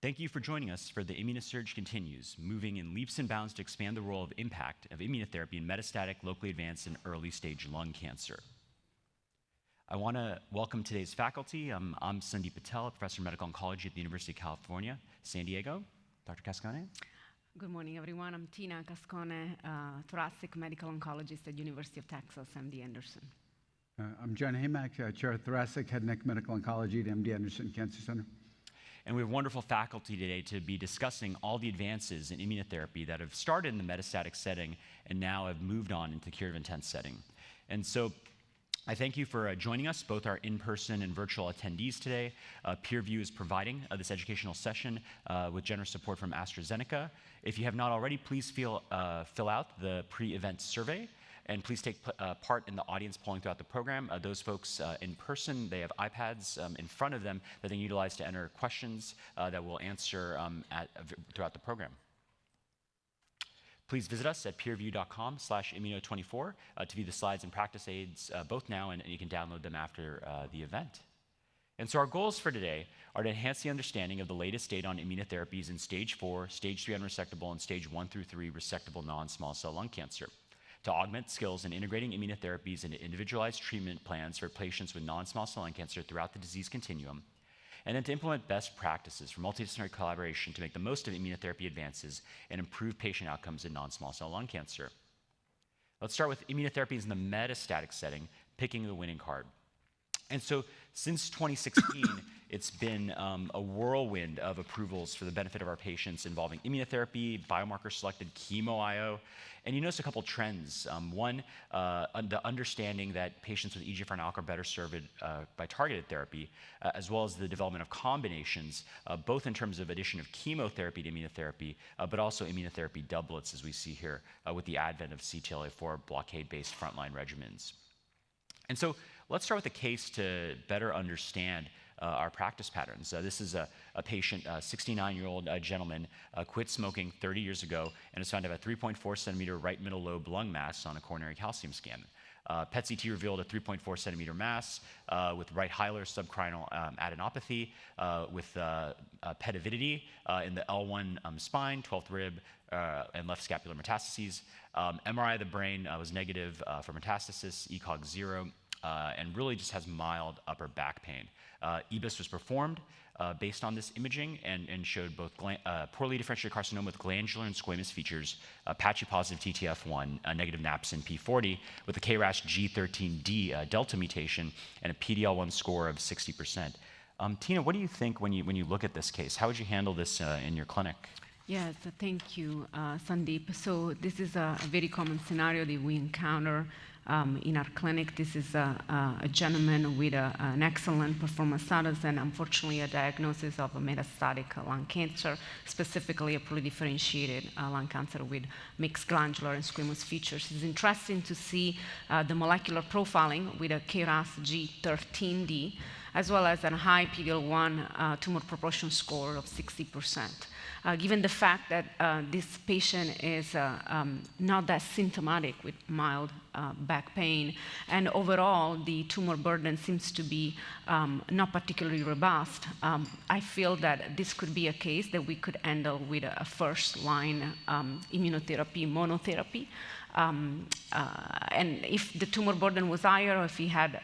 Thank you for joining us for the Immunosurge Continues, moving in leaps and bounds to expand the role of impact of immunotherapy in metastatic, locally advanced, and early-stage lung cancer. I want to welcome today's faculty. I'm Sandeep Patel, a professor of medical oncology at the University of California, San Diego. Dr. Cascone. Good morning, everyone. I'm Tina Cascone, thoracic medical oncologist at University of Texas, MD Anderson. I'm John Heymach, Chair of Thoracic Head and Neck Medical Oncology at MD Anderson Cancer Center. And we have wonderful faculty today to be discussing all the advances in immunotherapy that have started in the metastatic setting and now have moved on into the curative intent setting. And so I thank you for joining us, both our in-person and virtual attendees today. PeerView is providing this educational session with generous support from AstraZeneca. If you have not already, please fill out the pre-event survey. And please take part in the audience polling throughout the program. Those folks in person, they have iPads in front of them that they utilize to enter questions that we'll answer throughout the program. Please visit us at peerview.com/immuno24 to view the slides and practice aids both now and you can download them after the event. And so our goals for today are to enhance the understanding of the latest data on immunotherapies in stage 4, stage 3 unresectable, and stage 1 through 3 resectable non-small cell lung cancer, to augment skills in integrating immunotherapies into individualized treatment plans for patients with non-small cell lung cancer throughout the disease continuum, and then to implement best practices for multidisciplinary collaboration to make the most of immunotherapy advances and improve patient outcomes in non-small cell lung cancer. Let's start with immunotherapies in the metastatic setting, picking the winning card. And so since 2016, it's been a whirlwind of approvals for the benefit of our patients involving immunotherapy, biomarker-selected chemo-IO. And you notice a couple trends. One, the understanding that patients with EGFR and ALK are better served by targeted therapy, as well as the development of combinations, both in terms of addition of chemotherapy to immunotherapy, but also immunotherapy doublets, as we see here, with the advent of CTLA-4 blockade-based frontline regimens. And so let's start with a case to better understand our practice patterns. This is a patient, a 69-year-old gentleman, quit smoking 30 years ago and is found to have a 3.4 centimeter right middle lobe lung mass on a coronary calcium scan. PET-CT revealed a 3.4 centimeter mass with right hilar subcarinal adenopathy with PET avidity in the L1 spine, 12th rib, and left scapular metastases. MRI of the brain was negative for metastasis, ECOG 0, and really just has mild upper back pain. EBIS was performed based on this imaging and showed both poorly differentiated carcinoma with glandular and squamous features, patchy positive TTF1, negative napsin P40 with a KRAS G13D delta mutation and a PD-L1 score of 60%. Tina, what do you think when you look at this case? How would you handle this in your clinic? Yes, thank you, Sandeep. So this is a very common scenario that we encounter in our clinic. This is a gentleman with an excellent performance status and unfortunately a diagnosis of a metastatic lung cancer, specifically a poorly differentiated lung cancer with mixed glandular and squamous features. It's interesting to see the molecular profiling with a KRAS G13D, as well as a high PD-L1 tumor proportion score of 60%. Given the fact that this patient is not that symptomatic with mild back pain, and overall the tumor burden seems to be not particularly robust, I feel that this could be a case that we could handle with a first-line immunotherapy monotherapy. And if the tumor burden was higher, or if he had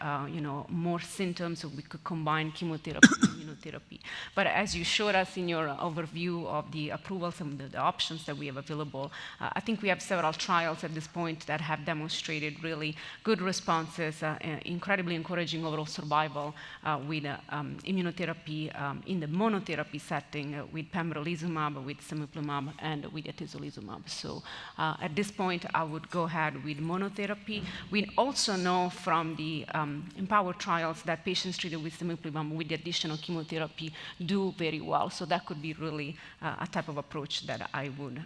more symptoms, we could combine chemotherapy and immunotherapy. But as you showed us in your overview of the approvals and the options that we have available, I think we have several trials at this point that have demonstrated really good responses, incredibly encouraging overall survival with immunotherapy in the monotherapy setting with pembrolizumab, with cemiplimab, and with atezolizumab. So at this point, I would go ahead with monotherapy. We also know from the EMPOWER trials that patients treated with cemiplimab with the additional chemotherapy do very well. So that could be really a type of approach that I would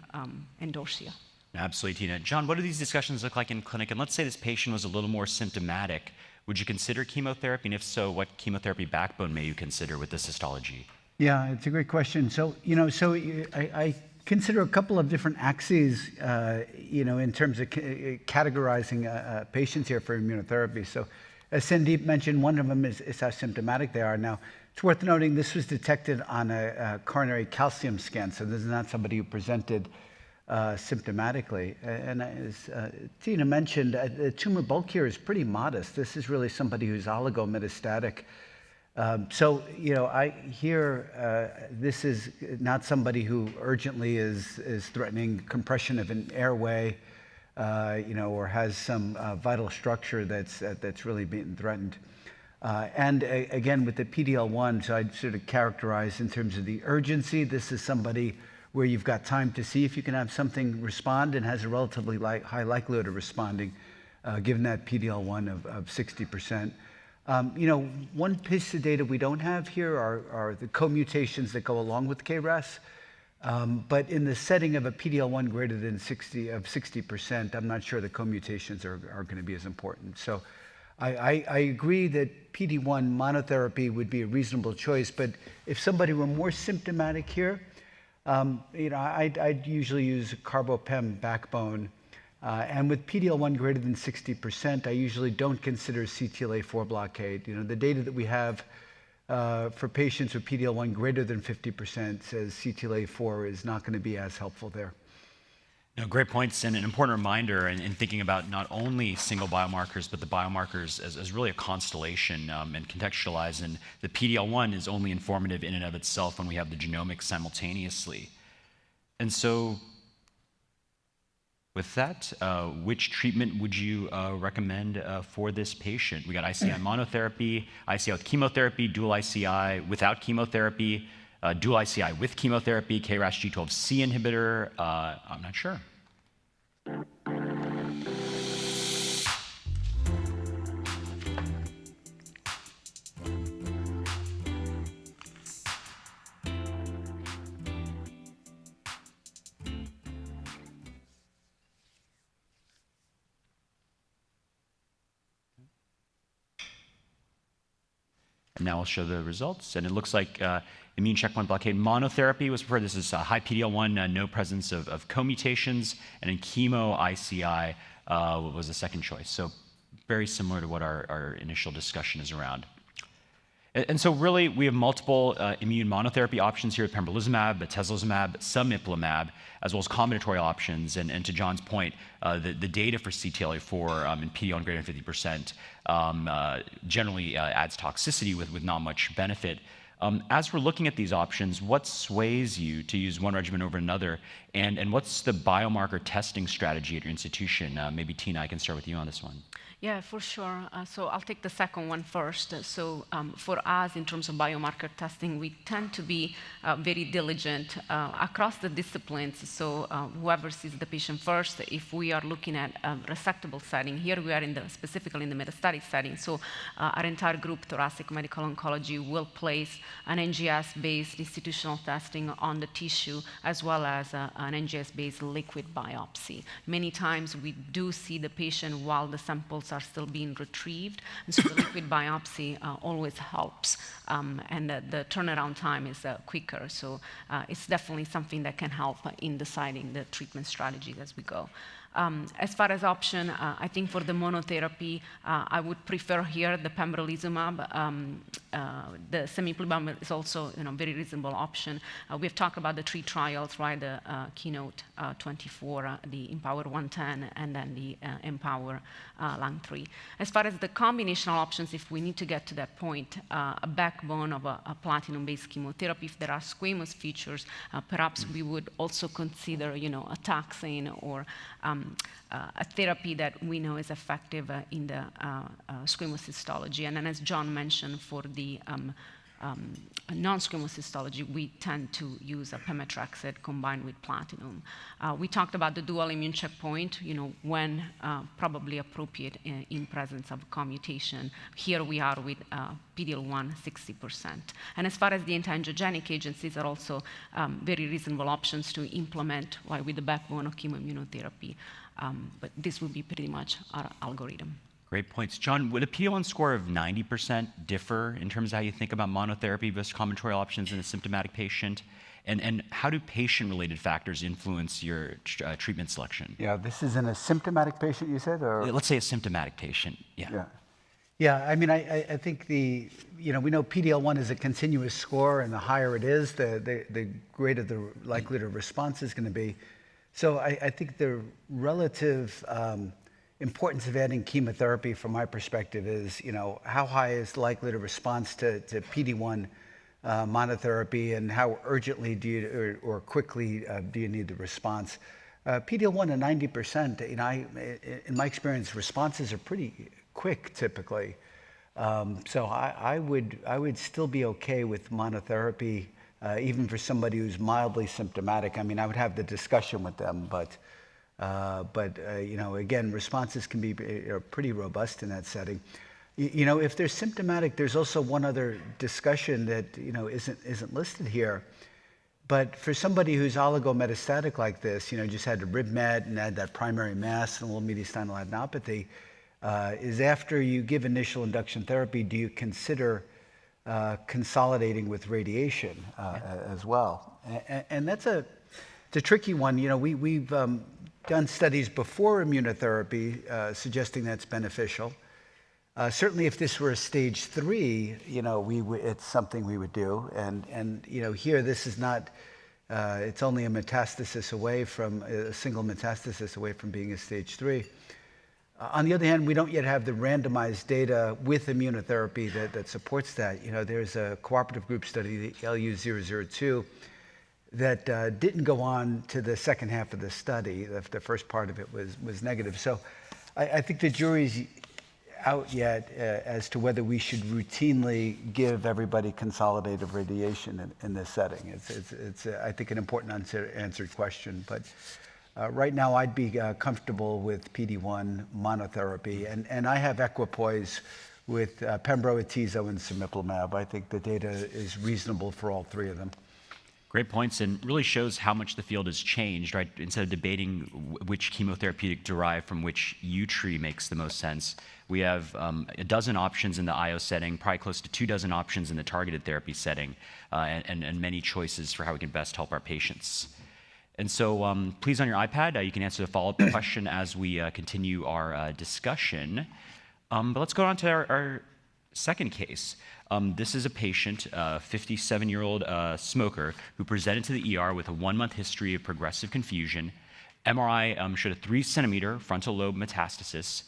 endorse here. Absolutely, Tina. John, what do these discussions look like in clinic? And let's say this patient was a little more symptomatic. Would you consider chemotherapy? And if so, what chemotherapy backbone may you consider with this histology? Yeah, it's a great question. So, I consider a couple of different axes, in terms of categorizing patients here for immunotherapy. So as Sandeep mentioned, one of them is how symptomatic they are. Now, it's worth noting this was detected on a coronary calcium scan, so this is not somebody who presented symptomatically. And as Tina mentioned, the tumor bulk here is pretty modest. This is really somebody who's oligometastatic. So, this is not somebody who urgently is threatening compression of an airway, or has some vital structure that's really being threatened. And again, with the PD-L1, so I'd sort of characterize in terms of the urgency, this is somebody where you've got time to see if you can have something respond and has a relatively high likelihood of responding, given that PD-L1 of 60%. One piece of data we don't have here are the co-mutations that go along with KRAS. But in the setting of a PD-L1 greater than 60%, I'm not sure the co-mutations are going to be as important. So I agree that PD-1 monotherapy would be a reasonable choice, but if somebody were more symptomatic here, I'd usually use carbopem backbone. And with PD-L1 greater than 60%, I usually don't consider CTLA-4 blockade. The data that we have for patients with PD-L1 greater than 50% says CTLA-4 is not going to be as helpful there. No, great points, and an important reminder in thinking about not only single biomarkers, but the biomarkers as really a constellation and contextualized. And the PD-L1 is only informative in and of itself when we have the genomics simultaneously. And so, with that, which treatment would you recommend for this patient? We got ICI monotherapy, ICI with chemotherapy, dual ICI without chemotherapy, dual ICI with chemotherapy, KRAS G12C inhibitor. I'm not sure. And now I'll show the results. And it looks like immune checkpoint blockade monotherapy was preferred. This is high PD-L1, no presence of co-mutations. And in chemo ICI was the second choice. So very similar to what our initial discussion is around. And so really, we have multiple immune monotherapy options here with pembrolizumab, atezolizumab, sumiplumab, as well as combinatory options. And to John's point, the data for CTLA-4 in PD-L1 greater than 50% generally adds toxicity with not much benefit. As we're looking at these options, what sways you to use one regimen over another? And what's the biomarker testing strategy at your institution? Maybe Tina, I can start with you on this one. Yeah, for sure. So I'll take the second one first. So for us, in terms of biomarker testing, we tend to be very diligent across the disciplines. So whoever sees the patient first, if we are looking at a resectable setting, here we are specifically in the metastatic setting. So our entire group, thoracic medical oncology, will place an NGS-based institutional testing on the tissue, as well as an NGS-based liquid biopsy. Many times we do see the patient while the samples are still being retrieved, and so the liquid biopsy always helps, and the turnaround time is quicker. So it's definitely something that can help in deciding the treatment strategies as we go. As far as option, I think for the monotherapy, I would prefer here the pembrolizumab. The semiplumab is also a very reasonable option. We've talked about the 3 trials, right? The Keynote 24, the Empower 110, and then the Empower Lung 3. As far as the combinational options, if we need to get to that point, a backbone of a platinum-based chemotherapy, if there are squamous features, perhaps we would also consider, a taxane or a therapy that we know is effective in the squamous histology. And then, as John mentioned, for the non-squamous histology, we tend to use a pemetrexed combined with platinum. We talked about the dual immune checkpoint, when probably appropriate in presence of commutation. Here we are with PD-L1 60%. And as far as the anti-angiogenic agents, these are also very reasonable options to implement with the backbone of chemoimmunotherapy. But this will be pretty much our algorithm. Great points. John, would a PD-L1 score of 90% differ in terms of how you think about monotherapy versus combinatorial options in a symptomatic patient? And how do patient-related factors influence your treatment selection? Yeah, this is in a symptomatic patient, you said? Or? Let's say a symptomatic patient, yeah. Yeah, I mean, I think we know PD-L1 is a continuous score, and the higher it is, the greater the likelihood of response is going to be. So I think the relative importance of adding chemotherapy, from my perspective, is how high is the likelihood of response to PD-1 monotherapy, and how urgently do you or quickly do you need the response? PD-L1 at 90%, in my experience, responses are pretty quick typically. So I would still be okay with monotherapy, even for somebody who's mildly symptomatic. I mean, I would have the discussion with them, but again, responses can be pretty robust in that setting. If they're symptomatic, there's also one other discussion that isn't listed here. But for somebody who's oligometastatic like this, just had a rib met and had that primary mass and a little mediastinal adenopathy, is after you give initial induction therapy, do you consider consolidating with radiation as well? And it's a tricky one. We've done studies before immunotherapy suggesting that's beneficial. Certainly, if this were a stage 3, it's something we would do. And here, this is not. It's only a metastasis away from a single metastasis away from being a stage 3. On the other hand, we don't yet have the randomized data with immunotherapy that supports that. There's a cooperative group study, the LU002, that didn't go on to the second half of the study. The first part of it was negative. So I think the jury's out yet as to whether we should routinely give everybody consolidative radiation in this setting. It's I think, an important unanswered question. But right now, I'd be comfortable with PD-1 monotherapy. And I have equipoise with pembro, atezo, and cemiplimab. I think the data is reasonable for all three of them. Great points, and really shows how much the field has changed, right? Instead of debating which chemotherapeutic derived from which tree makes the most sense, we have a dozen options in the IO setting, probably close to 24 options in the targeted therapy setting, and many choices for how we can best help our patients. And so please, on your iPad, you can answer the follow-up question as we continue our discussion. But let's go on to our second case. This is a patient, a 57-year-old smoker, who presented to the ER with a 1-month history of progressive confusion. MRI showed a 3-centimeter frontal lobe metastasis,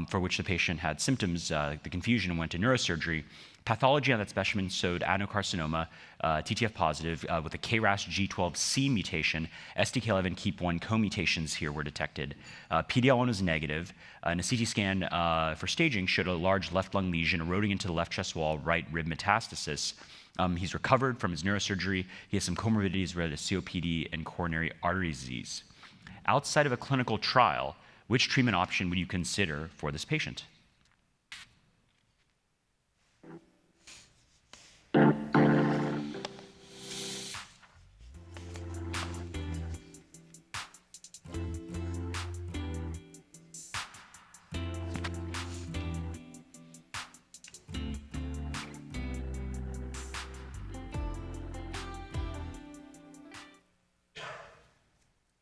for which the patient had symptoms, the confusion, and went to neurosurgery. Pathology on that specimen showed adenocarcinoma, TTF positive, with a KRAS G12C mutation. STK11 KEAP1 co-mutations here were detected. PD-L1 was negative, and a CT scan for staging showed a large left lung lesion eroding into the left chest wall, right rib metastasis. He's recovered from his neurosurgery. He has some comorbidities related to COPD and coronary artery disease. Outside of a clinical trial, which treatment option would you consider for this patient?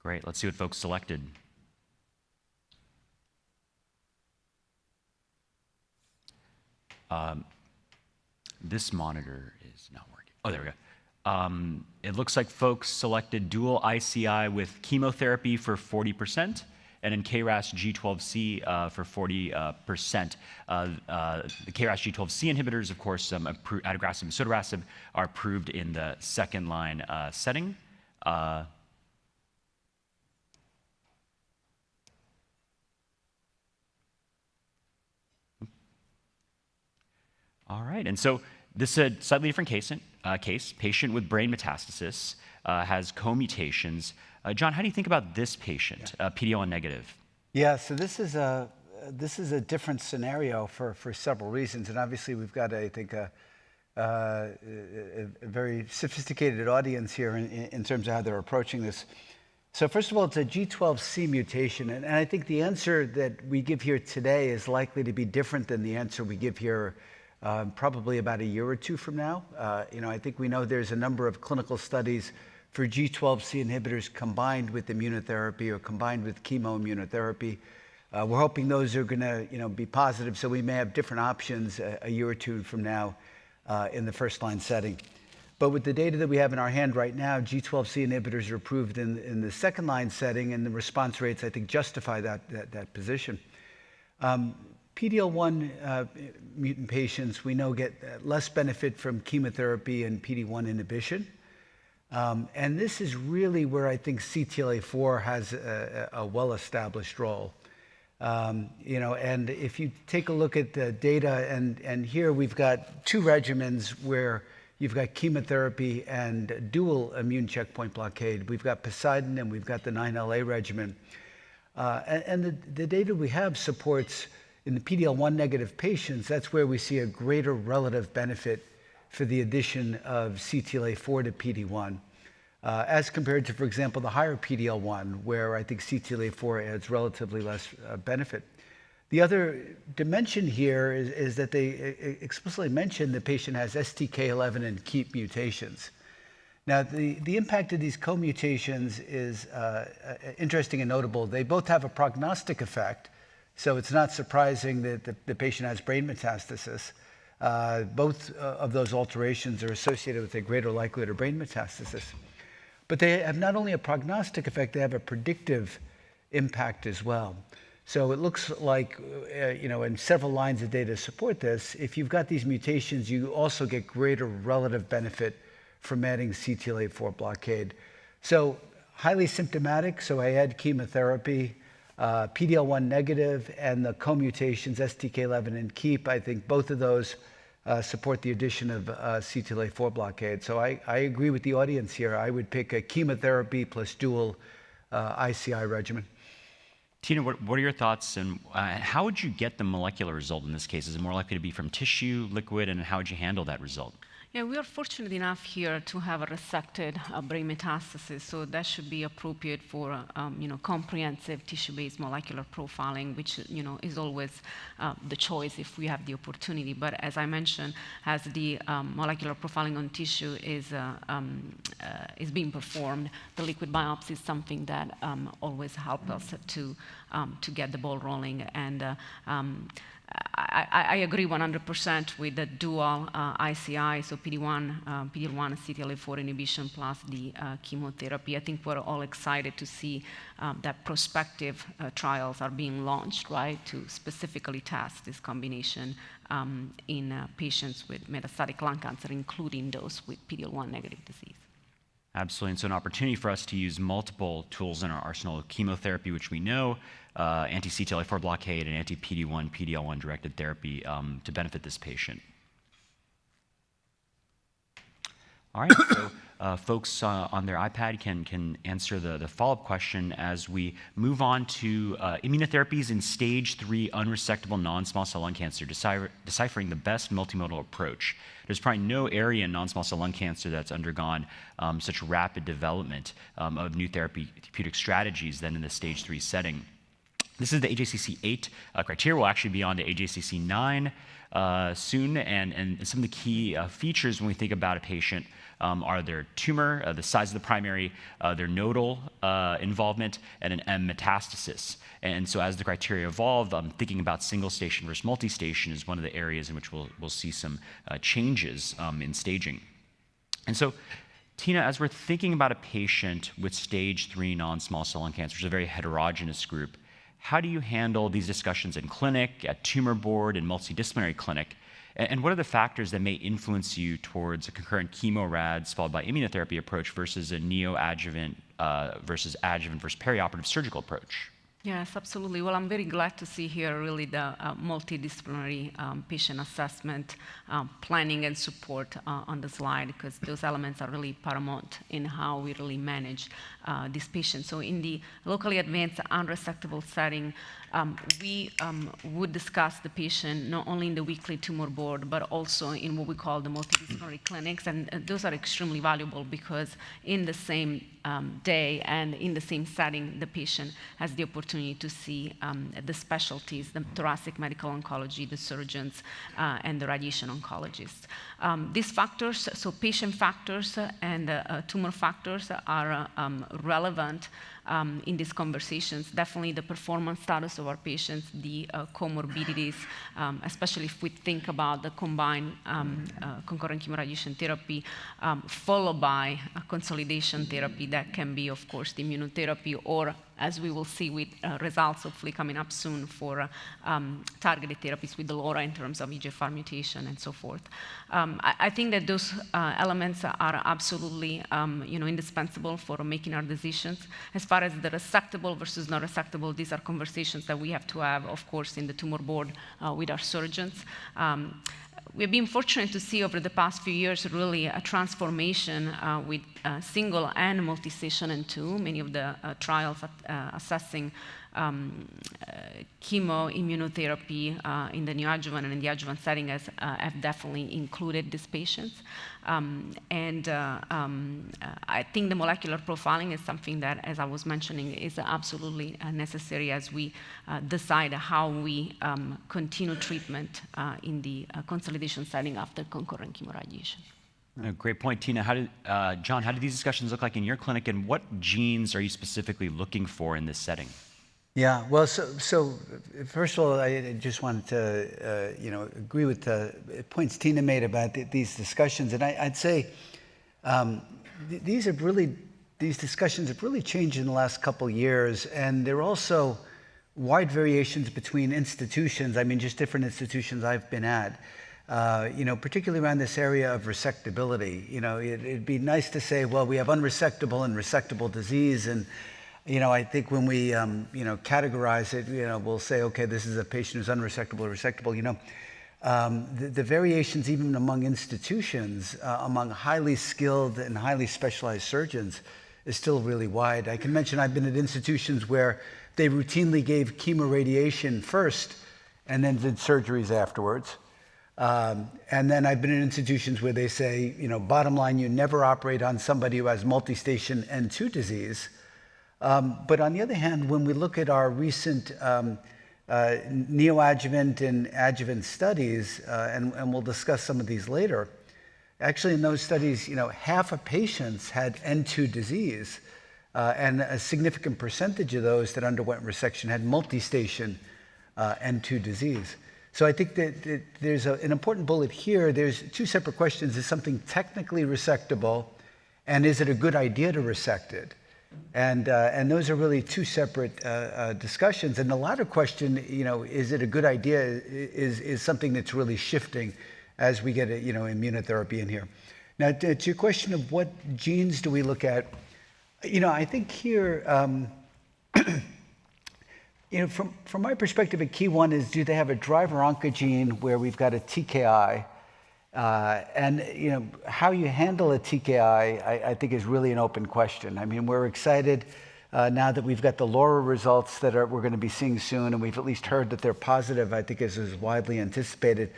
Great, let's see what folks selected. This monitor is not working. Oh, there we go. It looks like folks selected dual ICI with chemotherapy for 40%, and then KRAS G12C for 40%. The KRAS G12C inhibitors, of course, adagrasib and sotorasib, are approved in the second-line setting. All right, and so this is a slightly different case. Patient with brain metastasis, has co-mutations. John, how do you think about this patient, PD-L1 negative? Yeah, so this is a different scenario for several reasons, and obviously we've got, I think, a very sophisticated audience here in terms of how they're approaching this. So first of all, it's a G12C mutation, and I think the answer that we give here today is likely to be different than the answer we give here probably about a year or two from now. I think we know there's a number of clinical studies for G12C inhibitors combined with immunotherapy or combined with chemoimmunotherapy. We're hoping those are going to be positive, so we may have different options a year or two from now in the first-line setting. But with the data that we have in our hand right now, G12C inhibitors are approved in the second-line setting, and the response rates, I think, justify that position. PD-L1 mutant patients, we know, get less benefit from chemotherapy and PD-1 inhibition. And this is really where I think CTLA-4 has a well-established role. And if you take a look at the data, and here we've got two regimens where you've got chemotherapy and dual immune checkpoint blockade. We've got Poseidon and we've got the 9LA regimen. And the data we have supports in the PD-L1 negative patients, that's where we see a greater relative benefit for the addition of CTLA-4 to PD-1, as compared to, for example, the higher PD-L1, where I think CTLA-4 adds relatively less benefit. The other dimension here is that they explicitly mention the patient has STK11 and KEAP mutations. Now, the impact of these co-mutations is interesting and notable. They both have a prognostic effect, so it's not surprising that the patient has brain metastasis. Both of those alterations are associated with a greater likelihood of brain metastasis. But they have not only a prognostic effect, they have a predictive impact as well. So it looks like, in several lines of data support this, if you've got these mutations, you also get greater relative benefit from adding CTLA-4 blockade. So highly symptomatic, so I add chemotherapy, PD-L1 negative, and the co-mutations, STK11 and KEAP, I think both of those support the addition of CTLA-4 blockade. So I agree with the audience here. I would pick a chemotherapy plus dual ICI regimen. Tina, what are your thoughts, and how would you get the molecular result in this case? Is it more likely to be from tissue, liquid, and how would you handle that result? Yeah, we are fortunate enough here to have a resected brain metastasis, so that should be appropriate for comprehensive tissue-based molecular profiling, which is always the choice if we have the opportunity. But as I mentioned, as the molecular profiling on tissue is being performed, the liquid biopsy is something that always helps us to get the ball rolling. And I agree 100% with the dual ICI, so PD-1, CTLA-4 inhibition plus the chemotherapy. I think we're all excited to see that prospective trials are being launched, right, to specifically test this combination in patients with metastatic lung cancer, including those with PD-L1 negative disease. Absolutely, and so an opportunity for us to use multiple tools in our arsenal: chemotherapy, which we know, anti-CTLA-4 blockade, and anti-PD-1, PD-L1 directed therapy to benefit this patient. All right, so folks on their iPad can answer the follow-up question as we move on to immunotherapies in stage 3 unresectable non-small cell lung cancer, deciphering the best multimodal approach. There's probably no area in non-small cell lung cancer that's undergone such rapid development of new therapeutic strategies than in the stage 3 setting. This is the AJCC 8 criteria. We'll actually be on to AJCC 9 soon, and some of the key features when we think about a patient are their tumor, the size of the primary, their nodal involvement, and an M metastasis. And so as the criteria evolve, thinking about single station versus multi-station is one of the areas in which we'll see some changes in staging. And so, Tina, as we're thinking about a patient with stage 3 non-small cell lung cancer, which is a very heterogeneous group, how do you handle these discussions in clinic, at tumor board, and multidisciplinary clinic? And what are the factors that may influence you towards a concurrent chemo-rads followed by immunotherapy approach versus a neoadjuvant versus adjuvant versus perioperative surgical approach? Yes, absolutely. Well, I'm very glad to see here really the multidisciplinary patient assessment, planning and support on the slide, because those elements are really paramount in how we really manage these patients. So in the locally advanced unresectable setting, we would discuss the patient not only in the weekly tumor board, but also in what we call the multidisciplinary clinics. And those are extremely valuable because in the same day and in the same setting, the patient has the opportunity to see the specialties, the thoracic medical oncology, the surgeons, and the radiation oncologists. These factors, so patient factors and tumor factors, are relevant in these conversations. Definitely the performance status of our patients, the comorbidities, especially if we think about the combined concurrent chemoradiation therapy, followed by a consolidation therapy that can be, of course, the immunotherapy, or as we will see with results hopefully coming up soon for targeted therapies with the LoRa in terms of EGFR mutation and so forth. I think that those elements are absolutely indispensable for making our decisions. As far as the resectable versus not resectable, these are conversations that we have to have, of course, in the tumor board with our surgeons. We've been fortunate to see over the past few years really a transformation with single and multi-station N2. Many of the trials assessing chemoimmunotherapy in the neoadjuvant and in the adjuvant setting have definitely included these patients. I think the molecular profiling is something that, as I was mentioning, is absolutely necessary as we decide how we continue treatment in the consolidation setting after concurrent chemoradiation. Great point, Tina. John, how do these discussions look like in your clinic, and what genes are you specifically looking for in this setting? Yeah, well, so first of all, I just wanted to, agree with the points Tina made about these discussions, and I'd say these discussions have really changed in the last couple of years, and there are also wide variations between institutions. I mean, just different institutions I've been at. Particularly around this area of resectability. It'd be nice to say, well, we have unresectable and resectable disease, and I think when we, categorize it, we'll say, okay, this is a patient who's unresectable or resectable. The variations even among institutions, among highly skilled and highly specialized surgeons, is still really wide. I can mention I've been at institutions where they routinely gave chemoradiation first and then did surgeries afterwards. And then I've been in institutions where they say, bottom line, you never operate on somebody who has multi-station N2 disease. But on the other hand, when we look at our recent neoadjuvant and adjuvant studies, and we'll discuss some of these later, actually in those studies, half of patients had N2 disease, and a significant percentage of those that underwent resection had multi-station N2 disease. So I think that there's an important bullet here. There's two separate questions. Is something technically resectable, and is it a good idea to resect it? And those are really two separate discussions. And the latter question, is it a good idea, is something that's really shifting as we get immunotherapy in here. Now, to your question of what genes do we look at, I think here, from my perspective, a key one is, do they have a driver oncogene where we've got a TKI? And how you handle a TKI, I think, is really an open question. I mean, we're excited now that we've got the LoRa results that we're going to be seeing soon, and we've at least heard that they're positive, I think, as is widely anticipated.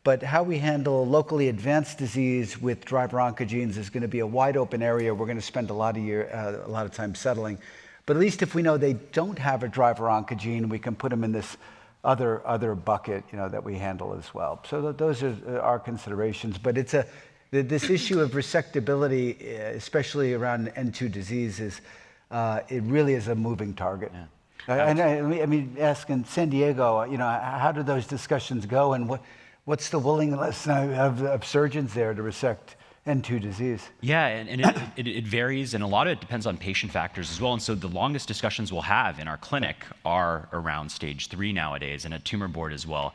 But how we handle locally advanced disease with driver oncogenes is going to be a wide open area. We're going to spend a lot of time settling. But at least if we know they don't have a driver oncogene, we can put them in this other bucket, that we handle as well. So those are our considerations. But it's this issue of resectability, especially around N2 diseases, it really is a moving target. Yeah. I mean, ask in San Diego, how do those discussions go, and what's the willingness of surgeons there to resect N2 disease? Yeah, and it varies, and a lot of it depends on patient factors as well. And so the longest discussions we'll have in our clinic are around stage 3 nowadays, and a tumor board as well.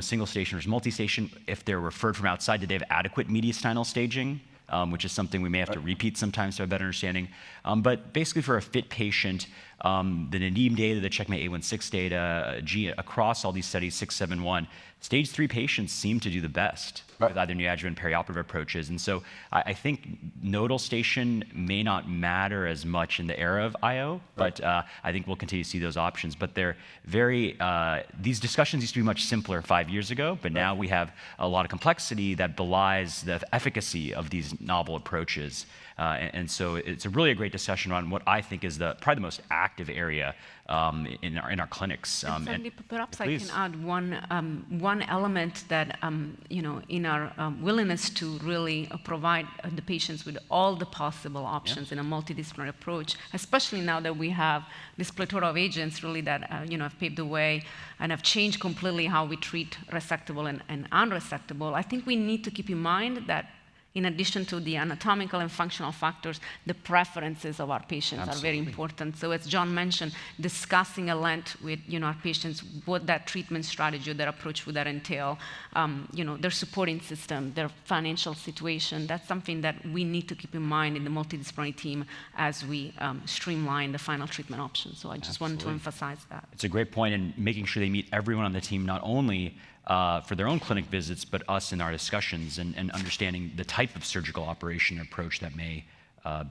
Single station versus multi-station. If they're referred from outside, do they have adequate mediastinal staging? Which is something we may have to repeat sometimes to have a better understanding. But basically, for a fit patient, the Nadim data, the CheckMate A16 data, across all these studies, 671, stage 3 patients seem to do the best with either neoadjuvant perioperative approaches. And so I think nodal station may not matter as much in the era of IO, but I think we'll continue to see those options. But they're these discussions used to be much simpler 5 years ago, but now we have a lot of complexity that belies the efficacy of these novel approaches. And so it's really a great discussion on what I think is probably the most active area in our clinics. And Sandeep, perhaps I please. can add one element that in our willingness to really provide the patients with all the possible options in a multidisciplinary approach, especially now that we have this plethora of agents really that have paved the way and have changed completely how we treat resectable and unresectable. I think we need to keep in mind that in addition to the anatomical and functional factors, the preferences of our patients are very important. So as John mentioned, discussing at length with our patients what that treatment strategy or their approach would that entail, their supporting system, their financial situation, that's something that we need to keep in mind in the multidisciplinary team as we streamline the final treatment option. So I just wanted to emphasize that. It's a great point, and making sure they meet everyone on the team, not only for their own clinic visits, but us in our discussions and understanding the type of surgical operation approach that may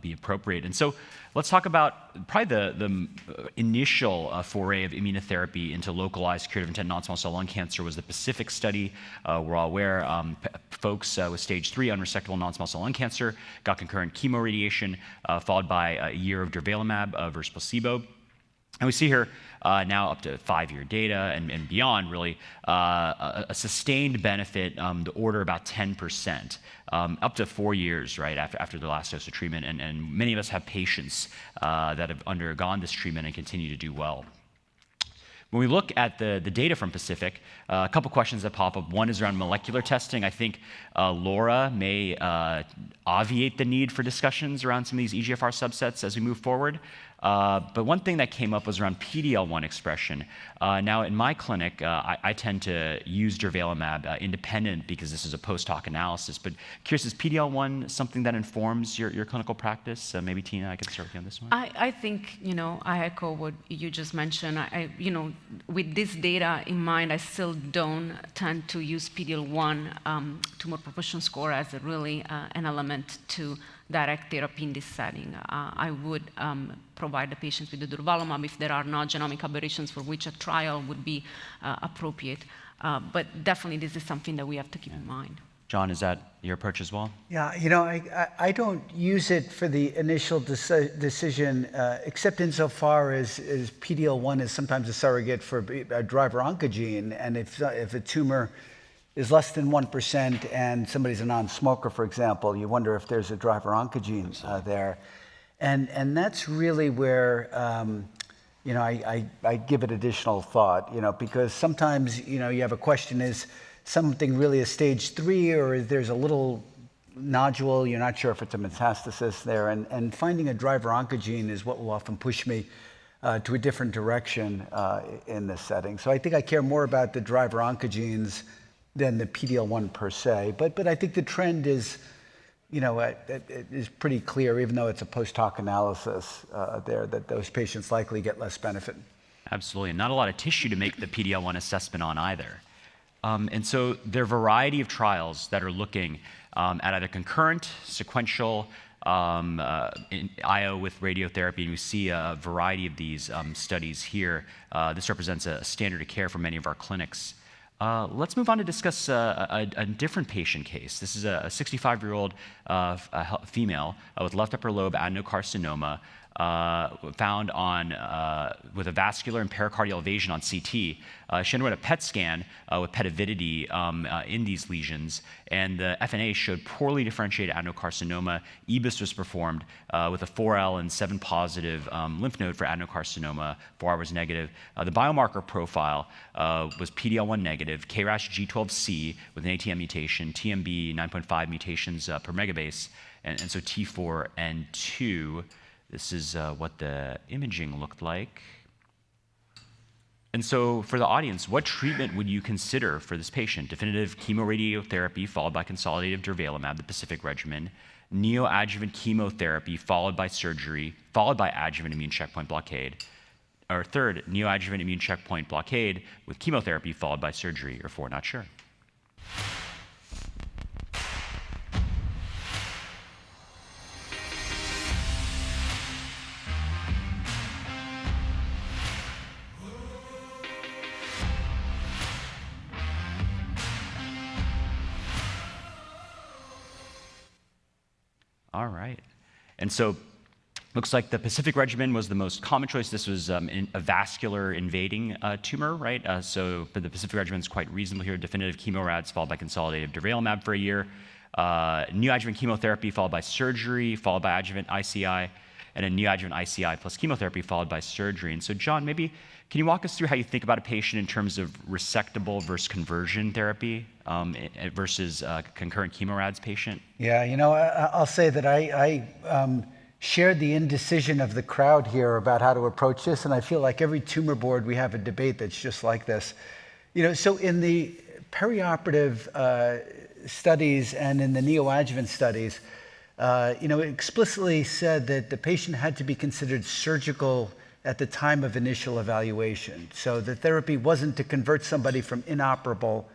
be appropriate. And so let's talk about probably the initial foray of immunotherapy into localized curative intent non-small cell lung cancer was the Pacific study. We're all aware folks with stage 3 unresectable non-small cell lung cancer got concurrent chemoradiation followed by a year of durvalumab versus placebo. And we see here now up to 5-year data and beyond, really, a sustained benefit, the order about 10%, up to 4 years, right, after the last dose of treatment. And many of us have patients that have undergone this treatment and continue to do well. When we look at the data from Pacific, a couple questions that pop up. One is around molecular testing. I think Laura may obviate the need for discussions around some of these EGFR subsets as we move forward. But one thing that came up was around PD-L1 expression. Now, in my clinic, I tend to use durvalumab independent because this is a post-hoc analysis. But curious, is PD-L1 something that informs your clinical practice? Maybe Tina, I could start with you on this one. I think, I echo what you just mentioned. With this data in mind, I still don't tend to use PD-L1 tumor proportion score as really an element to direct therapy in this setting. I would provide the patients with the durvalumab if there are no genomic aberrations for which a trial would be appropriate. But definitely this is something that we have to keep in mind. John, is that your approach as well? Yeah, I don't use it for the initial decision, except insofar as PD-L1 is sometimes a surrogate for a driver oncogene, and if a tumor is less than 1% and somebody's a non-smoker, for example, you wonder if there's a driver oncogene there. And that's really where I give it additional thought, because sometimes you have a question, is something really a stage 3 or there's a little nodule, you're not sure if it's a metastasis there, and finding a driver oncogene is what will often push me to a different direction in this setting. So I think I care more about the driver oncogenes than the PD-L1 per se. But I think the trend is, is pretty clear, even though it's a post-hoc analysis there, that those patients likely get less benefit. Absolutely, and not a lot of tissue to make the PD-L1 assessment on either. And so there are a variety of trials that are looking at either concurrent, sequential, in IO with radiotherapy, and we see a variety of these studies here. This represents a standard of care for many of our clinics. Let's move on to discuss a different patient case. This is a 65-year-old female with left upper lobe adenocarcinoma found with a vascular and pericardial invasion on CT. She underwent a PET scan with PET avidity in these lesions, and the FNA showed poorly differentiated adenocarcinoma. EBIS was performed with a 4L and 7 positive lymph node for adenocarcinoma. 4R was negative. The biomarker profile was PD-L1 negative, KRAS G12C with an ATM mutation, TMB 9.5 mutations per megabase, and so T4 and 2. This is what the imaging looked like. And so for the audience, what treatment would you consider for this patient? Definitive chemoradiotherapy followed by consolidative durvalumab, the Pacific regimen, neoadjuvant chemotherapy followed by surgery, followed by adjuvant immune checkpoint blockade, or third, neoadjuvant immune checkpoint blockade with chemotherapy followed by surgery, or 4, not sure. All right. And so looks like the Pacific regimen was the most common choice. This was a vascular invading tumor, right? But the Pacific regimen is quite reasonable here. Definitive chemorads followed by consolidative durvalumab for a year. Neoadjuvant chemotherapy followed by surgery, followed by adjuvant ICI, and a neoadjuvant ICI plus chemotherapy followed by surgery. And so, John, maybe can you walk us through how you think about a patient in terms of resectable versus conversion therapy versus concurrent chemorads patient? Yeah, I'll say that I shared the indecision of the crowd here about how to approach this, and I feel like every tumor board we have a debate that's just like this. So in the perioperative studies and in the neoadjuvant studies, it explicitly said that the patient had to be considered surgical at the time of initial evaluation. So the therapy wasn't to convert somebody from inoperable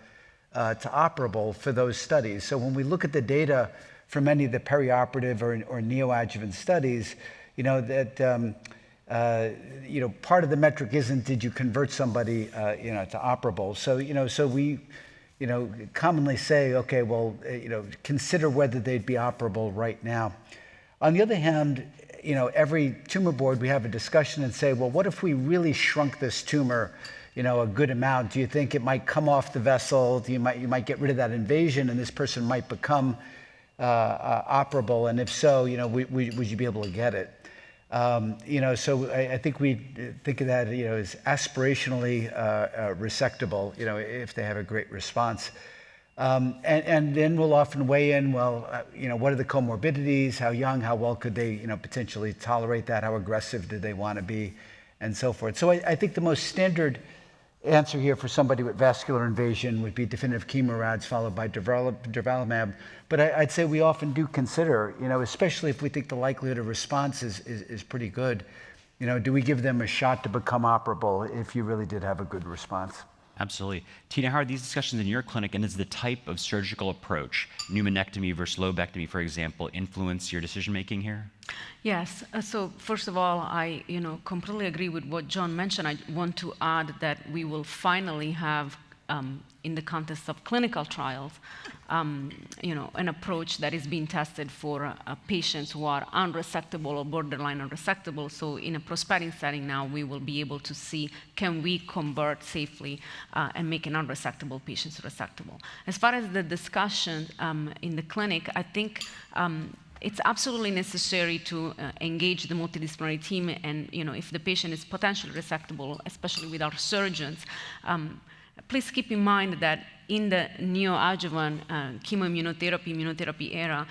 to operable for those studies. So when we look at the data from many of the perioperative or neoadjuvant studies, part of the metric isn't did you convert somebody, to operable. So we, commonly say, okay, well, consider whether they'd be operable right now. On the other hand, every tumor board we have a discussion and say, well, what if we really shrunk this tumor, a good amount? Do you think it might come off the vessel? You might get rid of that invasion, and this person might become operable, and if so, would you be able to get it? So I think we think of that, as aspirationally resectable, if they have a great response. And then we'll often weigh in, well, what are the comorbidities? How young? How well could they, potentially tolerate that? How aggressive do they want to be? And so forth. So I think the most standard answer here for somebody with vascular invasion would be definitive chemorads followed by durvalumab. But I'd say we often do consider, especially if we think the likelihood of response is pretty good, do we give them a shot to become operable if you really did have a good response? Absolutely. Tina, how are these discussions in your clinic, and does the type of surgical approach, pneumonectomy versus lobectomy, for example, influence your decision-making here? Yes. So first of all, I completely agree with what John mentioned. I want to add that we will finally have, in the context of clinical trials, an approach that is being tested for patients who are unresectable or borderline unresectable. So in a prospective setting now, we will be able to see, can we convert safely and make an unresectable patients resectable? As far as the discussion in the clinic, I think it's absolutely necessary to engage the multidisciplinary team, and if the patient is potentially resectable, especially with our surgeons, please keep in mind that in the neoadjuvant immunotherapy era,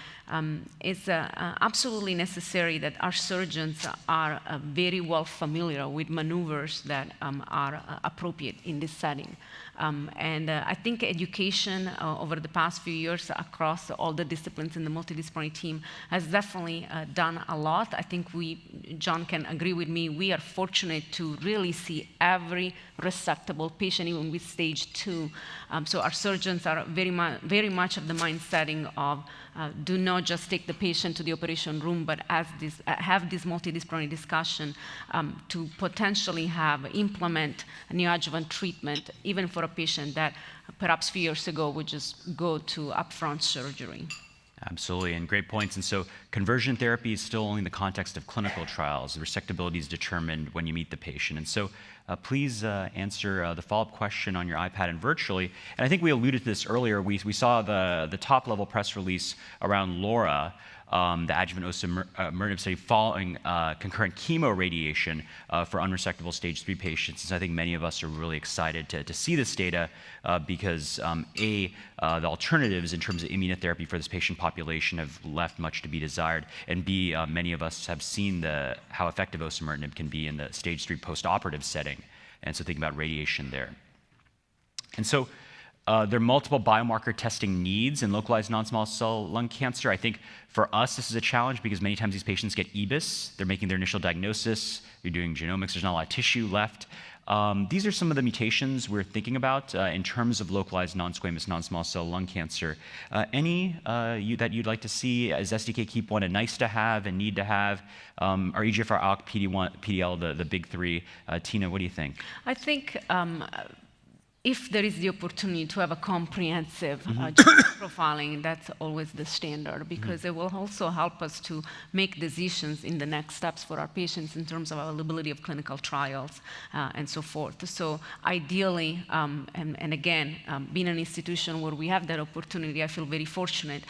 it's absolutely necessary that our surgeons are very well familiar with maneuvers that are appropriate in this setting. And I think education over the past few years across all the disciplines in the multidisciplinary team has definitely done a lot. I think John can agree with me, we are fortunate to really see every resectable patient, even with stage 2. So our surgeons are very much of the mindsetting of do not just take the patient to the operation room, but have this multidisciplinary discussion to potentially implement a neoadjuvant treatment, even for a patient that perhaps a few years ago would just go to upfront surgery. Absolutely, and great points. And so conversion therapy is still only in the context of clinical trials. The resectability is determined when you meet the patient. And so please answer the follow-up question on your iPad and virtually. And I think we alluded to this earlier. We saw the top-level press release around LAURA, the adjuvant osimertinib study following concurrent chemoradiation for unresectable stage 3 patients. And so I think many of us are really excited to see this data because the alternatives in terms of immunotherapy for this patient population have left much to be desired, and B, many of us have seen how effective osimertinib can be in the stage 3 postoperative setting, and so thinking about radiation there. And so there are multiple biomarker testing needs in localized non-small cell lung cancer. I think for us, this is a challenge because many times these patients get EBIS. They're making their initial diagnosis. You're doing genomics. There's not a lot of tissue left. These are some of the mutations we're thinking about in terms of localized non-squamous non-small cell lung cancer. Any that you'd like to see? Is SDK-KEAP1 a nice to have and need to have? Are EGFR, ALK, PD-1, PDL the big three? Tina, what do you think? I think if there is the opportunity to have a comprehensive profiling, that's always the standard, because it will also help us to make decisions in the next steps for our patients in terms of availability of clinical trials and so forth. So ideally, and again, being an institution where we have that opportunity, I feel very fortunate.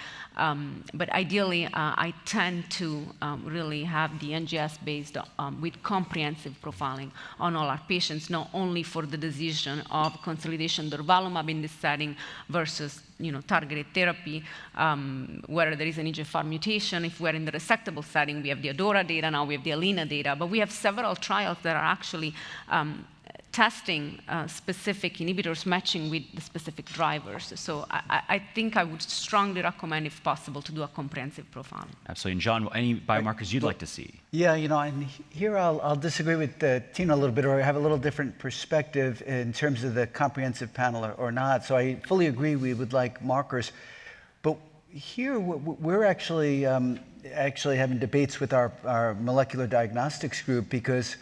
But ideally, I tend to really have the NGS based with comprehensive profiling on all our patients, not only for the decision of consolidation durvalumab in this setting versus targeted therapy, where there is an EGFR mutation. If we're in the resectable setting, we have the ADORA data, now we have the ALINA data, but we have several trials that are actually testing specific inhibitors matching with the specific drivers. So I think I would strongly recommend, if possible, to do a comprehensive profiling. Absolutely. And John, any biomarkers you'd like to see? Yeah, and here I'll disagree with Tina a little bit, or have a little different perspective in terms of the comprehensive panel or not. So I fully agree we would like markers. But here we're actually having debates with our molecular diagnostics group, because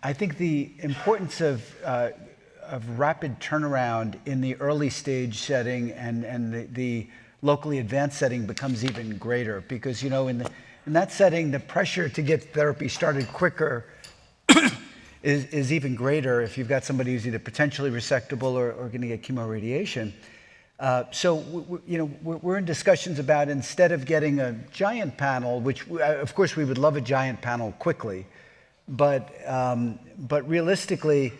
I think the importance of rapid turnaround in the early stage setting and the locally advanced setting becomes even greater, because in that setting, the pressure to get therapy started quicker is even greater if you've got somebody who's either potentially resectable or going to get chemoradiation. So we're in discussions about, instead of getting a giant panel, which of course we would love a giant panel quickly, but realistically,